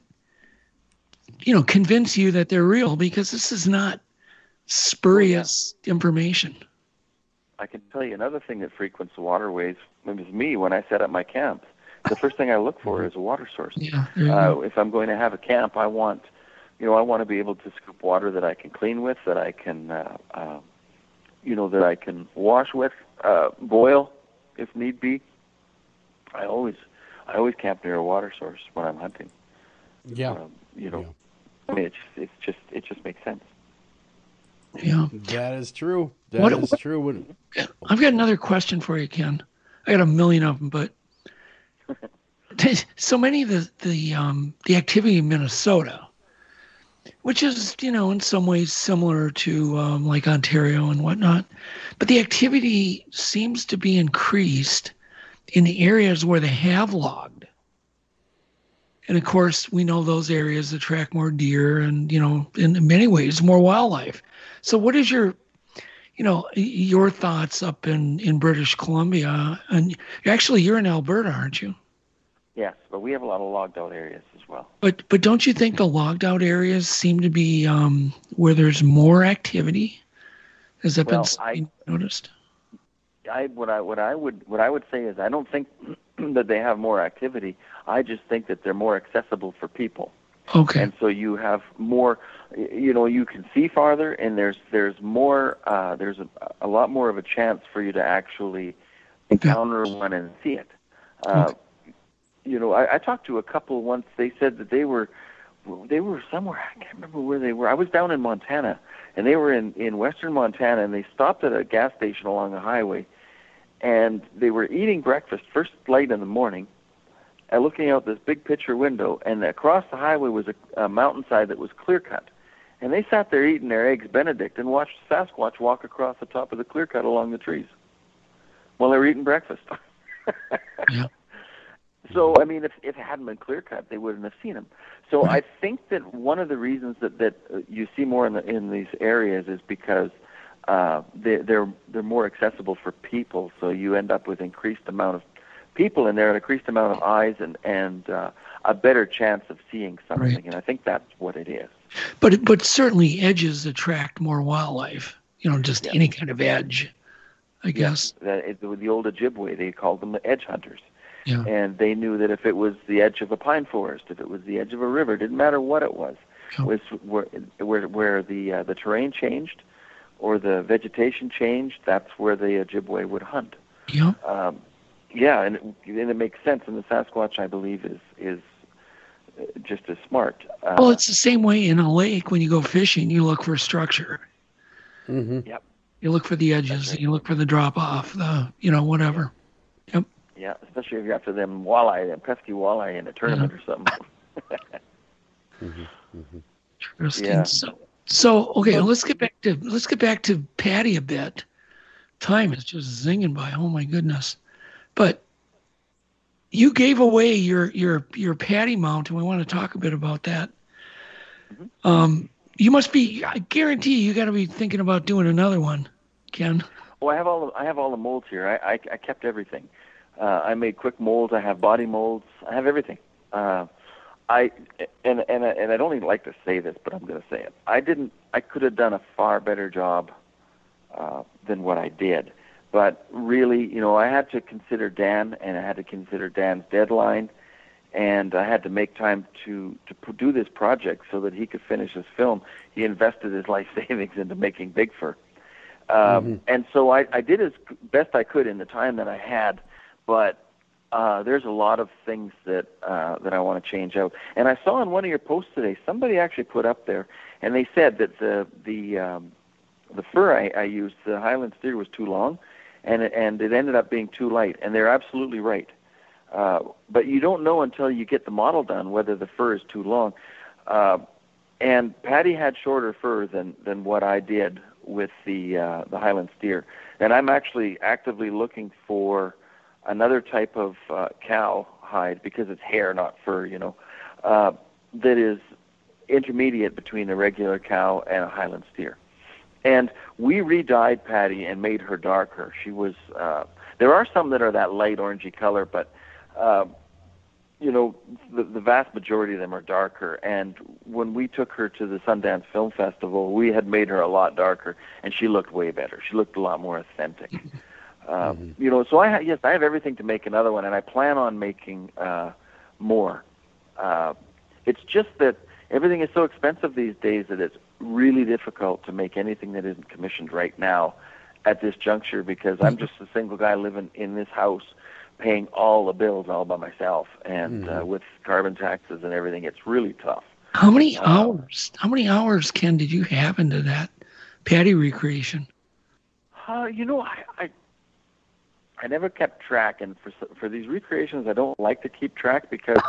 convince you that they're real, because this is not spurious information. I can tell you another thing that frequents the waterways. It was me when I set up my camps. The first thing I look for is a water source. Yeah, if I'm going to have a camp, I want to be able to scoop water that I can clean with, that I can, that I can wash with, boil if need be. I always camp near a water source when I'm hunting. Yeah. It just makes sense. Yeah. That is true. That is true. I've got another question for you, Ken. I got a million of them, but so many of the activity in Minnesota, which is, in some ways similar to like Ontario and whatnot, but the activity seems to be increased in the areas where they have logged. And of course, we know those areas attract more deer and, in many ways, more wildlife. So what is your thoughts up in British Columbia? And actually, you're in Alberta, aren't you? Yes, but we have a lot of logged out areas as well. But don't you think the logged out areas seem to be where there's more activity? Has that been noticed? What I would say is I don't think that they have more activity. I just think that they're more accessible for people. Okay. And so you have more, you can see farther, and there's more, there's a lot more of a chance for you to actually encounter one and see it. I talked to a couple once. They said that they were somewhere. I can't remember where they were. I was down in Montana, and they were in western Montana, and they stopped at a gas station along the highway, and they were eating breakfast first light in the morning, and looking out this big picture window, and across the highway was a mountainside that was clear cut, and they sat there eating their eggs Benedict and watched Sasquatch walk across the top of the clear cut along the trees while they were eating breakfast. Yeah. So, I mean, if it hadn't been clear cut, they wouldn't have seen them. So I think that one of the reasons that you see more in these areas is because they're more accessible for people. So you end up with increased amount of people in there, an increased amount of eyes, and a better chance of seeing something. Right. And I think that's what it is. But certainly edges attract more wildlife. Just any kind of edge, I guess. The old Ojibwe, they called them the edge hunters. Yeah. And they knew that if it was the edge of a pine forest, if it was the edge of a river, it didn't matter what it was, was where the terrain changed or the vegetation changed, that's where the Ojibwe would hunt. Yeah. And it makes sense. And the Sasquatch, I believe, is just as smart. Well, it's the same way in a lake. When you go fishing, you look for structure. Mm-hmm. Yep. You look for the edges. Right. You look for the drop off. Whatever. Yep. Yeah, especially if you're after them pesky walleye in a tournament or something. Interesting. Yeah. So okay, let's get back to Patty a bit. Time is just zinging by. Oh my goodness! But you gave away your Patty mount, and we want to talk a bit about that. Mm-hmm. You must be. I guarantee you got to be thinking about doing another one, Ken. Well, I have all the molds here. I kept everything. I made quick molds. I have body molds. I have everything. I don't even like to say this, but I'm going to say it. I could have done a far better job than what I did. But really, I had to consider Dan, and I had to consider Dan's deadline, and I had to make time to do this project so that he could finish his film. He invested his life savings into making Big Fur. And so I did as best I could in the time that I had. But there's a lot of things that I want to change out. And I saw in one of your posts today, somebody actually put up there, and they said that the fur I used, the Highland steer, was too long, and it ended up being too light. And they're absolutely right. But you don't know until you get the model done whether the fur is too long. And Patty had shorter fur than what I did with the Highland steer. And I'm actually actively looking for another type of cow hide, because it's hair, not fur, that is intermediate between a regular cow and a Highland steer. And we re-dyed Patty and made her darker. She was, there are some that are that light orangey color, but, the vast majority of them are darker. And when we took her to the Sundance Film Festival, we had made her a lot darker, and she looked way better. She looked a lot more authentic. So I have everything to make another one, and I plan on making more. It's just that everything is so expensive these days that it's really difficult to make anything that isn't commissioned right now at this juncture, because I'm just a single guy living in this house, paying all the bills all by myself, and with carbon taxes and everything, it's really tough. How many hours? How many hours, Ken, did you have into that Patty recreation? I never kept track, and for these recreations, I don't like to keep track, because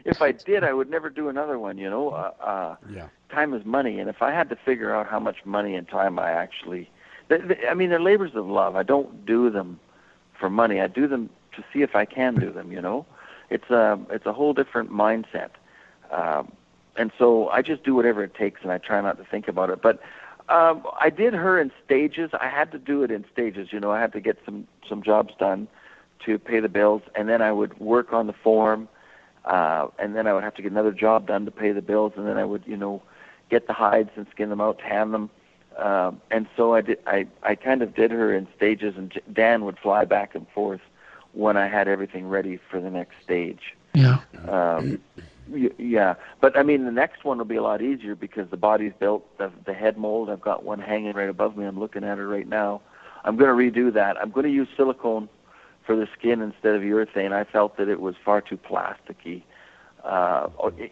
if I did, I would never do another one. Time is money, and if I had to figure out how much money and time I actually, they're labors of love. I don't do them for money. I do them to see if I can do them. It's a whole different mindset, and so I just do whatever it takes, and I try not to think about it. But I did her in stages. I had to do it in stages. I had to get some jobs done to pay the bills, and then I would work on the form, and then I would have to get another job done to pay the bills, and then I would, get the hides and skin them out, tan them. And so I kind of did her in stages, and Dan would fly back and forth when I had everything ready for the next stage. Yeah. Yeah, but the next one will be a lot easier, because the body's built, the head mold, I've got one hanging right above me. I'm looking at it right now. I'm going to redo that. I'm going to use silicone for the skin instead of urethane. I felt that it was far too plasticky.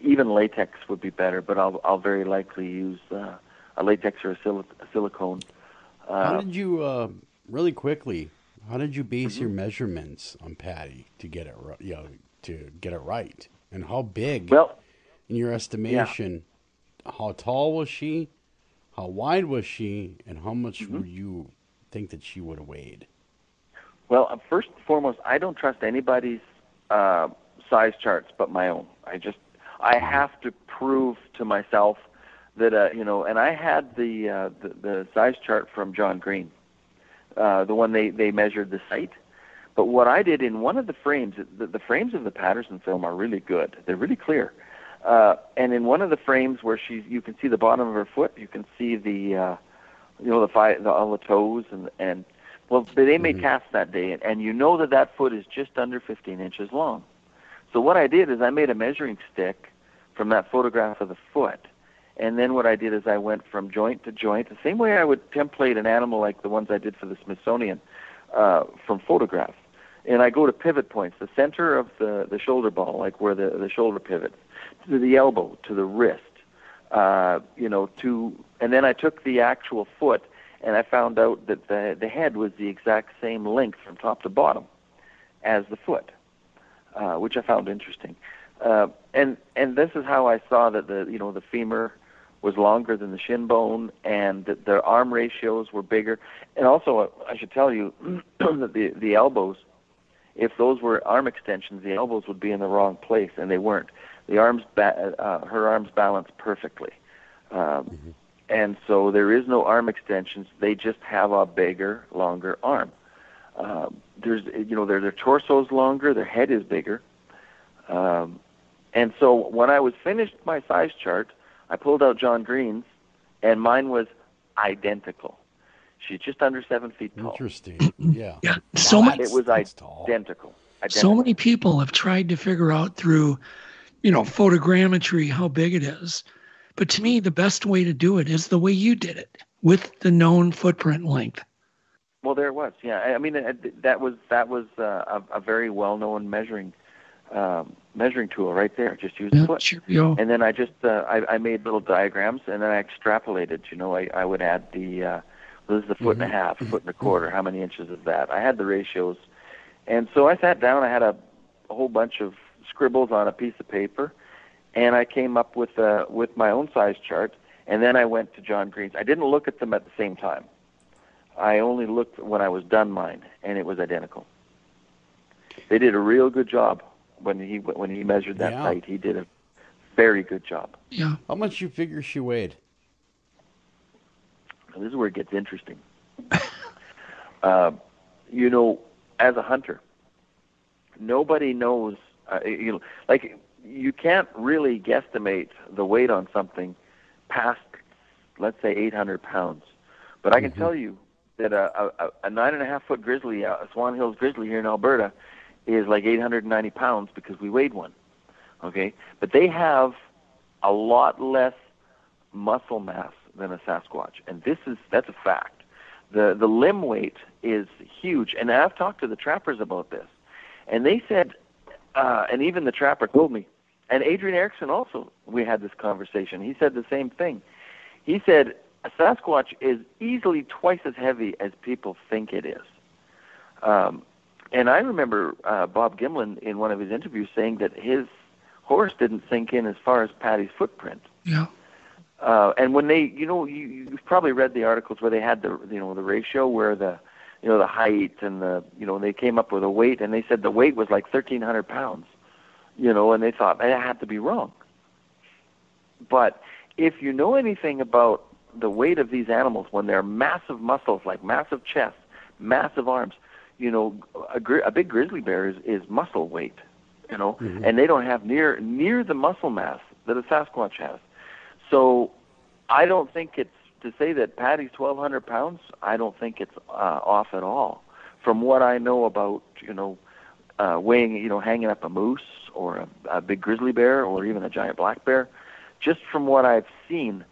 Even latex would be better, but I'll very likely use a latex or a silicone. How did you, really quickly, how did you base your measurements on Patty to get it right? And how big, in your estimation, how tall was she, how wide was she, and how much would you think that she would have weighed? Well, first and foremost, I don't trust anybody's size charts but my own. I have to prove to myself that and I had the size chart from John Green, the one they measured the site. But what I did in one of the frames, the frames of the Patterson film are really good. They're really clear. And in one of the frames where you can see the bottom of her foot, you can see the all the toes and well, they made casts that day, and you know that foot is just under 15 inches long. So what I did is I made a measuring stick from that photograph of the foot, and then what I did is I went from joint to joint, the same way I would template an animal like the ones I did for the Smithsonian from photographs. And I go to pivot points, the center of the shoulder ball, like where the shoulder pivots, to the elbow, to the wrist, and then I took the actual foot, and I found out that the head was the exact same length from top to bottom as the foot, which I found interesting. And this is how I saw that the femur was longer than the shin bone, and that the arm ratios were bigger. And also, I should tell you that the elbows, if those were arm extensions, the elbows would be in the wrong place, and they weren't. The arms, her arms balanced perfectly, and so there is no arm extensions. They just have a bigger, longer arm. Their torso's longer, their head is bigger, and so when I was finished my size chart, I pulled out John Green's, and mine was identical. She's just under 7 feet tall. Interesting. Yeah. Yeah. It was identical. So many people have tried to figure out through, photogrammetry how big it is. But to me, the best way to do it is the way you did it, with the known footprint length. Well, there it was. Yeah. I mean, that was a very well-known measuring tool right there. Just use the foot. Sure, yeah. And then I just I made little diagrams, and then I extrapolated. I would add this is a foot and a half, a foot and a quarter. How many inches is that? I had the ratios. And so I sat down. I had a whole bunch of scribbles on a piece of paper, and I came up with my own size chart. And then I went to John Green's. I didn't look at them at the same time. I only looked when I was done mine, and it was identical. They did a real good job when he measured that site. He did a very good job. Yeah. How much you figure she weighed? This is where it gets interesting. As a hunter, nobody knows. You can't really guesstimate the weight on something past, let's say, 800 pounds. But I can tell you that a 9.5-foot grizzly, a Swan Hills grizzly here in Alberta, is like 890 pounds because we weighed one. Okay, but they have a lot less muscle mass than a Sasquatch, and that's a fact. The limb weight is huge, and I've talked to the trappers about this, and they said, and even the trapper told me, and Adrian Erickson also, we had this conversation. He said the same thing. He said a Sasquatch is easily twice as heavy as people think it is. And I remember Bob Gimlin in one of his interviews saying that his horse didn't sink in as far as Patty's footprint. Yeah. And when they, you've probably read the articles where they had the ratio where the height and they came up with a weight, and they said the weight was like 1,300 pounds, and they thought it had to be wrong. But if you know anything about the weight of these animals, when they're massive muscles, like massive chests, massive arms, a big grizzly bear is muscle weight, and they don't have near the muscle mass that a Sasquatch has. So I don't think it's, to say that Patty's 1,200 pounds, I don't think it's off at all. From what I know about, weighing, hanging up a moose or a big grizzly bear or even a giant black bear, just from what I've seen,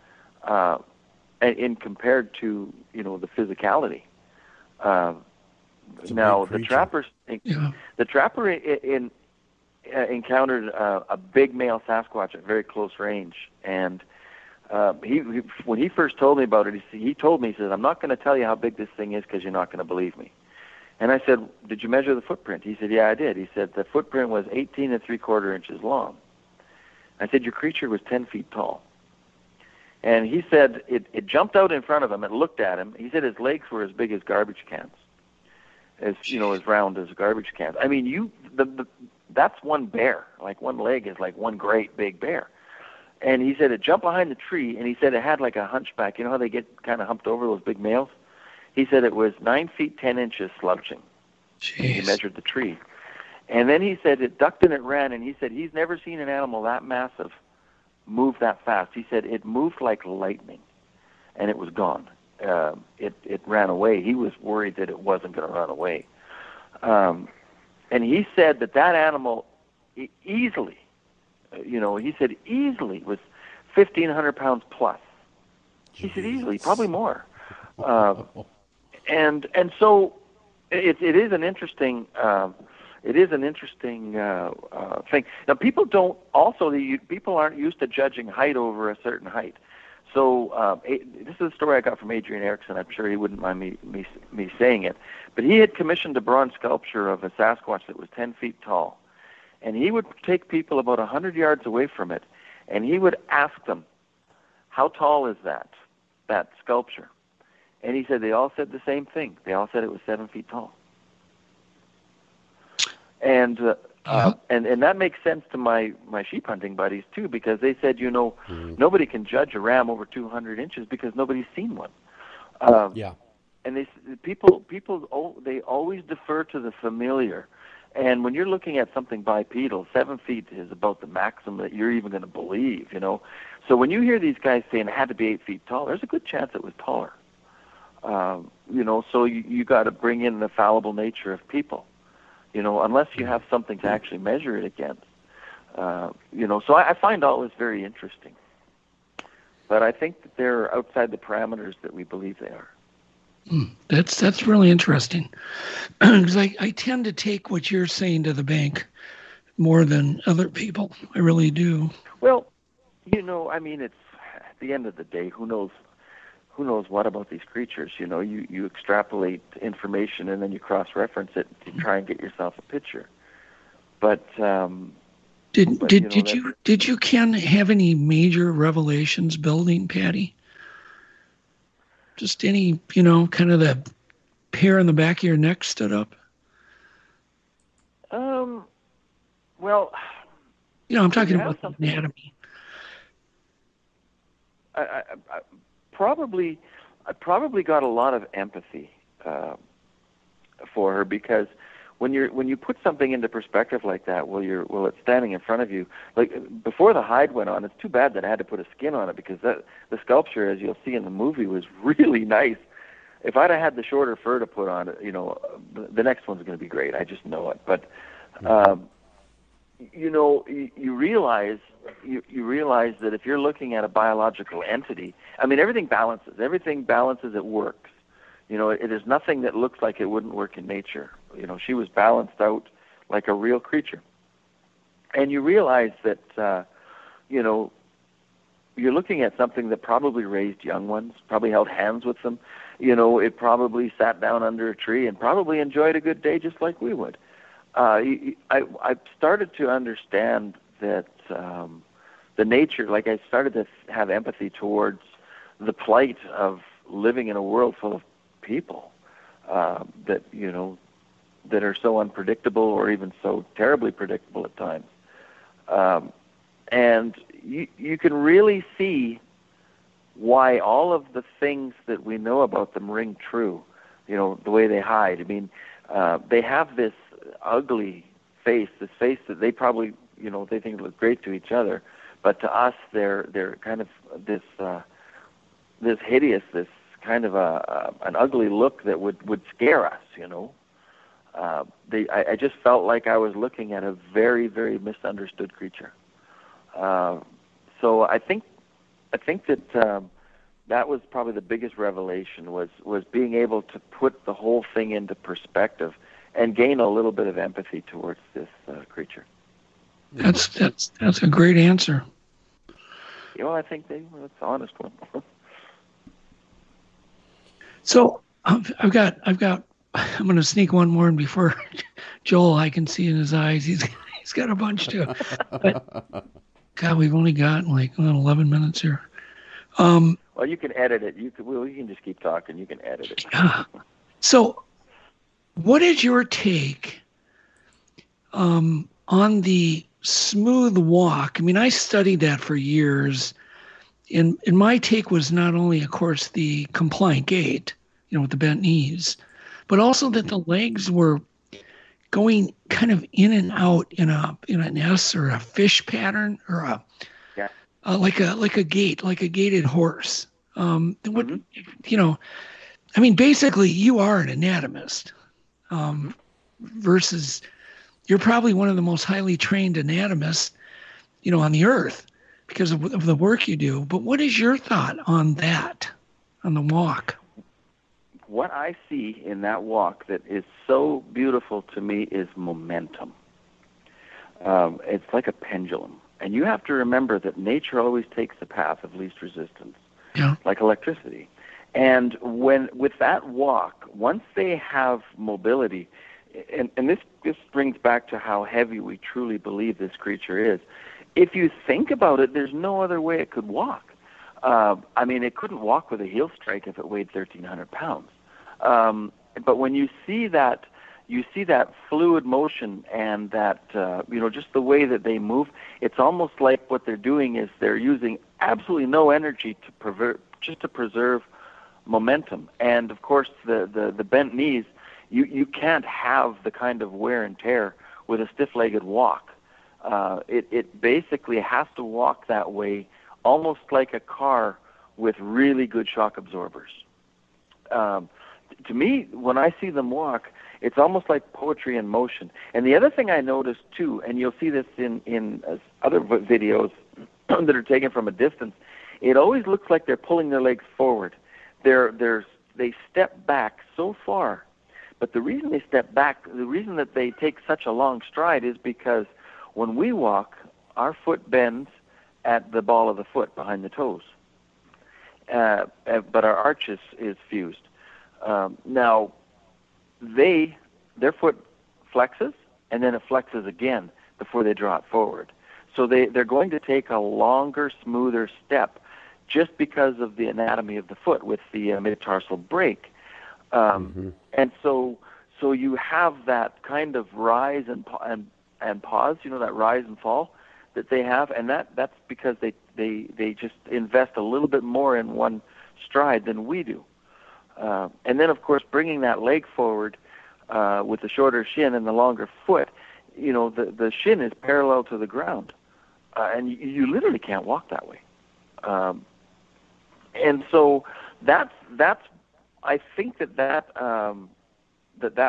in compared to, the physicality. Now the trapper encountered a big male Sasquatch at very close range, and when he first told me about it, he told me, he said, "I'm not going to tell you how big this thing is because you're not going to believe me." And I said, "Did you measure the footprint?" He said, "Yeah, I did." He said, "The footprint was 18 3/4 inches long." I said, "Your creature was 10 feet tall." And he said it jumped out in front of him and looked at him. He said his legs were as big as garbage cans, as round as garbage cans. I mean, that's one bear. Like one leg is like one great big bear. And he said it jumped behind the tree, and he said it had like a hunchback. You know how they get kind of humped over, those big males? He said it was 9 feet 10 inches slouching. Jeez. He measured the tree. And then he said it ducked and it ran, and he said he's never seen an animal that massive move that fast. He said it moved like lightning, and it was gone. It ran away. He was worried that it wasn't going to run away. And he said that animal easily, he said easily was 1,500 pounds plus. He said easily, probably more. And so it is an interesting thing. Now people aren't used to judging height over a certain height. So this is a story I got from Adrian Erickson. I'm sure he wouldn't mind me saying it. But he had commissioned a bronze sculpture of a Sasquatch that was 10 feet tall. And he would take people about 100 yards away from it, and he would ask them, how tall is that sculpture? And he said they all said the same thing. They all said it was 7 feet tall. And that makes sense to my sheep hunting buddies too, because they said, nobody can judge a ram over 200 inches because nobody's seen one. And people they always defer to the familiar. And when you're looking at something bipedal, 7 feet is about the maximum that you're even going to believe, So when you hear these guys saying it had to be 8 feet tall, there's a good chance it was taller. So you got to bring in the fallible nature of people, unless you have something to actually measure it against. So I find all this very interesting. But I think that they're outside the parameters that we believe they are. That's really interesting, because I tend to take what you're saying to the bank more than other people. I really do. Well, it's at the end of the day, who knows what about these creatures? You extrapolate information and then you cross-reference it to try and get yourself a picture. But did you Ken have any major revelations building, Patty? Just any, kind of the hair on the back of your neck stood up? Well, I'm talking about the anatomy. I probably got a lot of empathy for her, because when you put something into perspective like that, while it's standing in front of you, like before the hide went on, it's too bad that I had to put a skin on it, because the sculpture, as you'll see in the movie, was really nice. If I'd have had the shorter fur to put on it, the next one's going to be great. I just know it. But you realize that if you're looking at a biological entity, everything balances. Everything balances. It works. There's nothing that looks like it wouldn't work in nature. She was balanced out like a real creature. And you realize that, you're looking at something that probably raised young ones, probably held hands with them. It probably sat down under a tree and probably enjoyed a good day just like we would. I started to understand that the nature, like I started to have empathy towards the plight of living in a world full of people that are so unpredictable, or even so terribly predictable at times. And you can really see why all of the things that we know about them ring true. The way they hide. They have this ugly face, this face that they probably, they think look great to each other, but to us, they're kind of this hideous, this kind of an ugly look that would scare us. I just felt like I was looking at a very, very misunderstood creature. So I think that that was probably the biggest revelation, was being able to put the whole thing into perspective and gain a little bit of empathy towards this creature. That's a great answer. I think that's an honest one. So I'm going to sneak one more in before Joel. I can see in his eyes he's got a bunch too. But God, we've only got 11 minutes here. Well, you can edit it. You can just keep talking. You can edit it. So, what is your take on on the smooth walk, I mean, I studied that for years. And my take was not only, of course, the compliant gait, with the bent knees, but also that the legs were going kind of in and out in an S or a fish pattern or like a gait, like a gaited horse. Basically, you are an anatomist versus you're probably one of the most highly trained anatomists, on the earth because of the work you do. But what is your thought on that, on the walk? What I see in that walk that is so beautiful to me is momentum. It's like a pendulum. And you have to remember that nature always takes the path of least resistance, like electricity. And with that walk, once they have mobility, and this brings back to how heavy we truly believe this creature is. If you think about it, there's no other way it could walk. It couldn't walk with a heel strike if it weighed 1,300 pounds. But when you see that fluid motion and that, just the way that they move, it's almost like what they're doing is they're using absolutely no energy to preserve momentum. And of course, the bent knees, you can't have the kind of wear and tear with a stiff-legged walk. It basically has to walk that way, almost like a car with really good shock absorbers. To me, when I see them walk, it's almost like poetry in motion. And the other thing I noticed too, and you'll see this in other videos that are taken from a distance, it always looks like they're pulling their legs forward. They step back so far, but the reason they step back, the reason that they take such a long stride is because when we walk, our foot bends at the ball of the foot behind the toes, but our arch is fused. Now, their foot flexes, and then it flexes again before they draw it forward. So they're going to take a longer, smoother step just because of the anatomy of the foot with the metatarsal break. And so you have that kind of rise and pause, that rise and fall that they have, and that's because they just invest a little bit more in one stride than we do. And then, of course, bringing that leg forward with the shorter shin and the longer foot, the shin is parallel to the ground, and you literally can't walk that way. And so that's I think that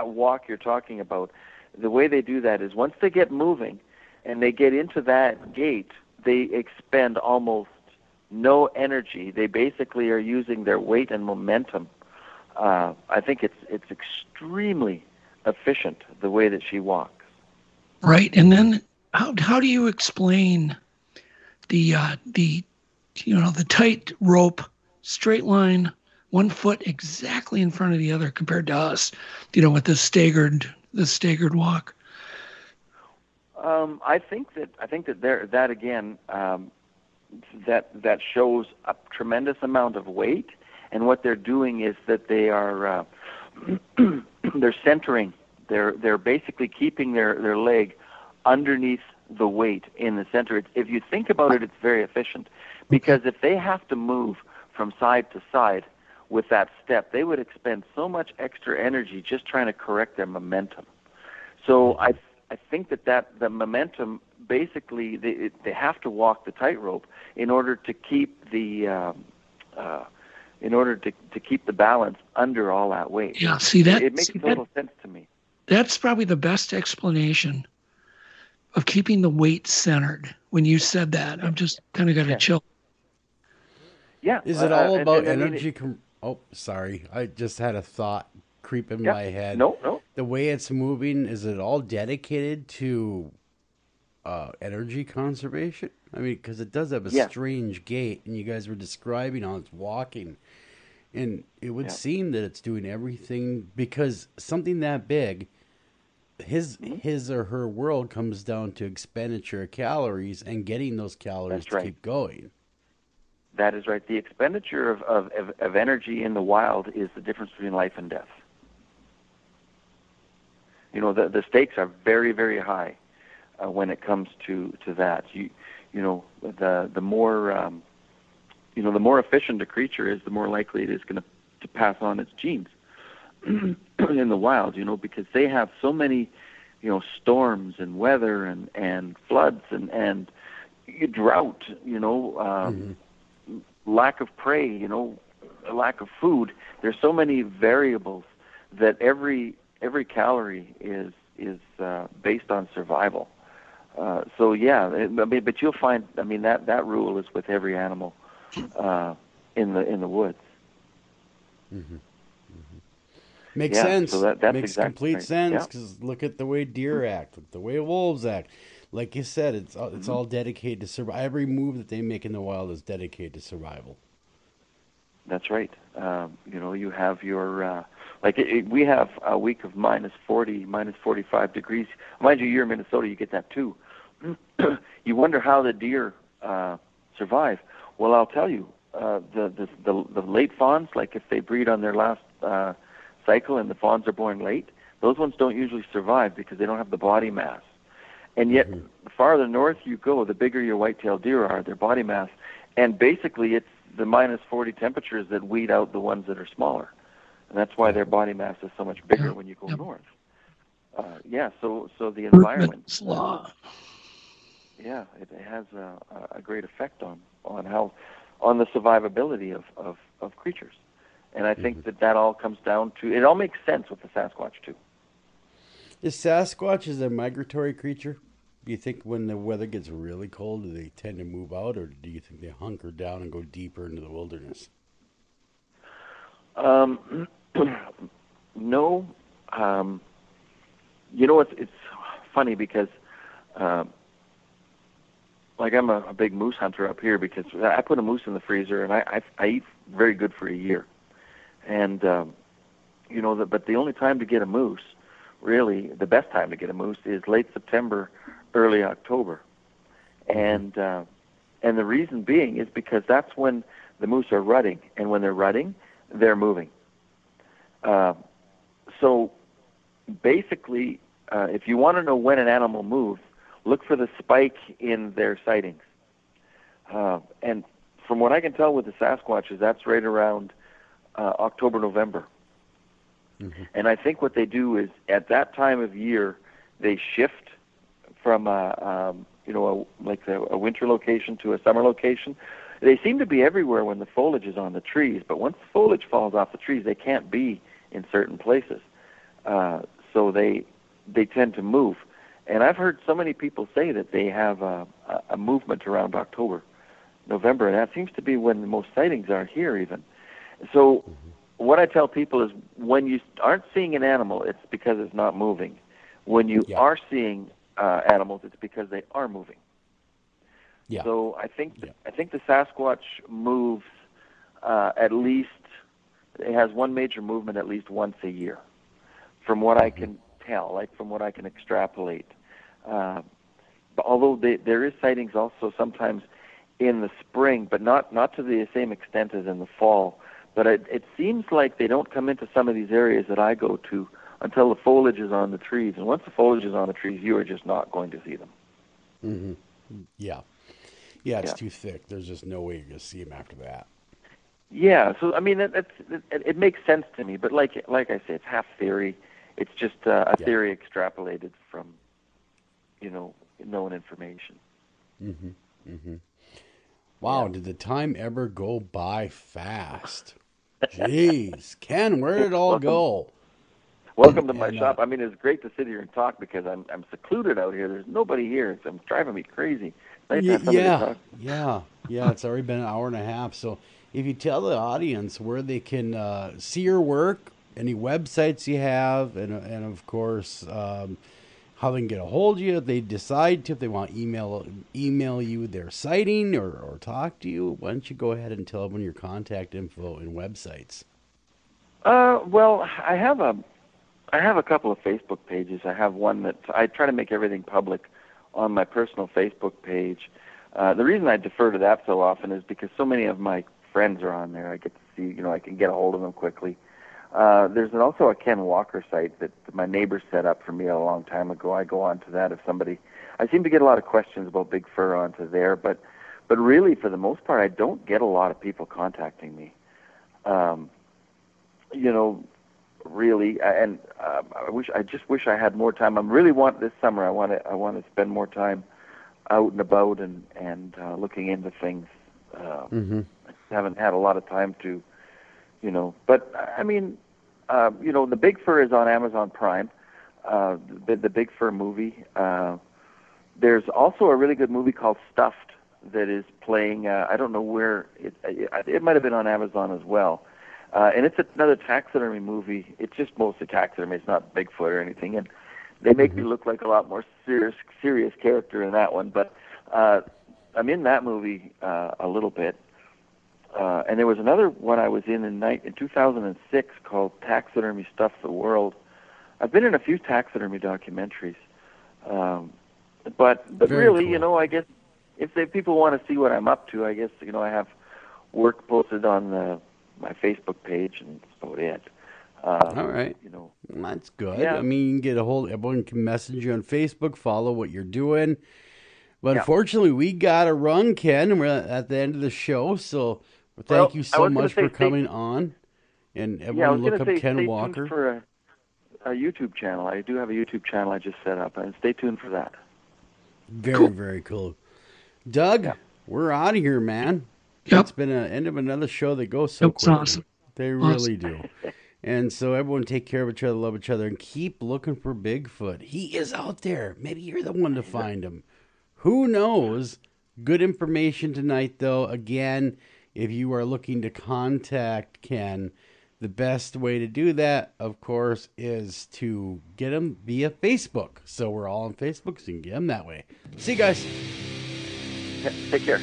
walk you're talking about, the way they do that is once they get moving and they get into that gait, they expend almost no energy. They basically are using their weight and momentum. I think it's extremely efficient the way that she walks. Right, and then how do you explain the tight rope, straight line, 1 foot exactly in front of the other compared to us, with the staggered walk? I think that again that shows a tremendous amount of weight. And what they're doing is that they are they're centering. They're basically keeping their leg underneath the weight in the center. If you think about it, it's very efficient because if they have to move from side to side with that step, they would expend so much extra energy just trying to correct their momentum. So I think that the momentum basically they have to walk the tightrope in order to keep the keep the balance under all that weight. Yeah, see it makes total sense to me. That's probably the best explanation of keeping the weight centered. When you said that, I'm just kind of got a chill. Yeah. Is it all about energy? Sorry. I just had a thought creep in my head. No. The way it's moving, is it all dedicated to energy conservation? I mean, because it does have a strange gait, and you guys were describing how it's walking. And it would seem that it's doing everything, because something that big, his or her world comes down to expenditure of calories and getting those calories to keep going. That is right. The expenditure of energy in the wild is the difference between life and death. The stakes are very, very high. when it comes to that. The more the more efficient a creature is, the more likely it is going to pass on its genes in the wild. Because they have so many storms and weather and floods and drought. Lack of prey. Lack of food. There's so many variables that every calorie is based on survival. But you'll find, that rule is with every animal in the woods. Mm-hmm. Makes sense. So that makes exactly complete right. sense, because look at the way deer act, look at the way wolves act. Like you said, it's all dedicated to survival. Every move that they make in the wild is dedicated to survival. That's right. You have your we have a week of minus 40, minus 45 degrees. Mind you, you're in Minnesota, you get that too. You wonder how the deer survive. Well, I'll tell you, the late fawns, like if they breed on their last cycle and the fawns are born late, those ones don't usually survive because they don't have the body mass. And yet, the farther north you go, the bigger your white-tailed deer are, their body mass. And basically, it's the minus 40 temperatures that weed out the ones that are smaller. And that's why their body mass is so much bigger when you go north. So the environment... law. It has a great effect on the survivability of creatures. And I think that all comes down to... It all makes sense with the Sasquatch, too. Is Sasquatch a migratory creature? Do you think when the weather gets really cold, do they tend to move out, or do you think they hunker down and go deeper into the wilderness? No. It's funny because, I'm a big moose hunter up here because I put a moose in the freezer and I eat very good for a year. And, but the only time to get a moose, really, the best time to get a moose is late September, early October. And the reason being is because that's when the moose are rutting. And when they're rutting, they're moving. So basically, if you want to know when an animal moves, look for the spike in their sightings. And from what I can tell with the Sasquatches, that's right around October, November. Mm-hmm. And I think what they do is at that time of year, they shift from a winter location to a summer location. They seem to be everywhere when the foliage is on the trees, but once the foliage falls off the trees, they can't be in certain places. So they tend to move. And I've heard so many people say that they have a movement around October, November, and that seems to be when the most sightings are here even. So what I tell people is when you aren't seeing an animal, it's because it's not moving. When you are seeing animals, it's because they are moving. Yeah. So I think the Sasquatch moves at least, it has one major movement at least once a year, from what I can tell, from what I can extrapolate. But although there is sightings also sometimes in the spring, but not to the same extent as in the fall. But it seems like they don't come into some of these areas that I go to until the foliage is on the trees. And once the foliage is on the trees, you are just not going to see them. Mm-hmm. Yeah. Yeah, it's too thick. There's just no way you're going to see them after that. Yeah, so, it makes sense to me. But like I say, it's half theory. It's just a theory extrapolated from, known information. Mm-hmm. Mm-hmm. Wow, did the time ever go by fast? Jeez, Ken, where did it all go? Welcome to my shop. It's great to sit here and talk because I'm secluded out here. There's nobody here. It's driving me crazy. Nice to have somebody to talk. Yeah. It's already been an hour and a half. So if you tell the audience where they can see your work, any websites you have, and of course, how they can get a hold of you if they decide to, if they want to email you their sighting or talk to you, why don't you go ahead and tell them your contact info and websites? Well, I have a couple of Facebook pages. I have one that I try to make everything public on my personal Facebook page. The reason I defer to that so often is because so many of my friends are on there. I get to see, I can get a hold of them quickly. There's also a Ken Walker site that my neighbor set up for me a long time ago. I go on to that if somebody... I seem to get a lot of questions about Big Fur onto there, but really, for the most part, I don't get a lot of people contacting me. Really, and I just wish I had more time. This summer. I want to spend more time out and about and looking into things. I haven't had a lot of time to, But I mean, the Big Fur is on Amazon Prime. The Big Fur movie. There's also a really good movie called Stuffed that is playing. I don't know where it might have been on Amazon as well. And it's another taxidermy movie. It's just mostly taxidermy. It's not Bigfoot or anything. And they make me look like a lot more serious character in that one. But I'm in that movie a little bit. And there was another one I was in 2006 called Taxidermy Stuffs the World. I've been in a few taxidermy documentaries. But really, cool. I guess if people want to see what I'm up to, I guess, I have work posted on my Facebook page, and that's about it. All right. That's good. Yeah. I mean, you can get a hold. Everyone can message you on Facebook, follow what you're doing. But unfortunately, we got to run, Ken. We're at the end of the show, so thank you so much for coming on. And everyone look up Ken Walker. Stay tuned for a YouTube channel. I do have a YouTube channel I just set up, and stay tuned for that. Very, very cool. Doug, we're out of here, man. Yep. It's been an end of another show that goes so quickly. Awesome. They really do. And so everyone take care of each other, love each other, and keep looking for Bigfoot. He is out there. Maybe you're the one to find him. Who knows? Good information tonight, though. Again, if you are looking to contact Ken, the best way to do that, of course, is to get him via Facebook. So we're all on Facebook, so you can get him that way. See you guys. Take care.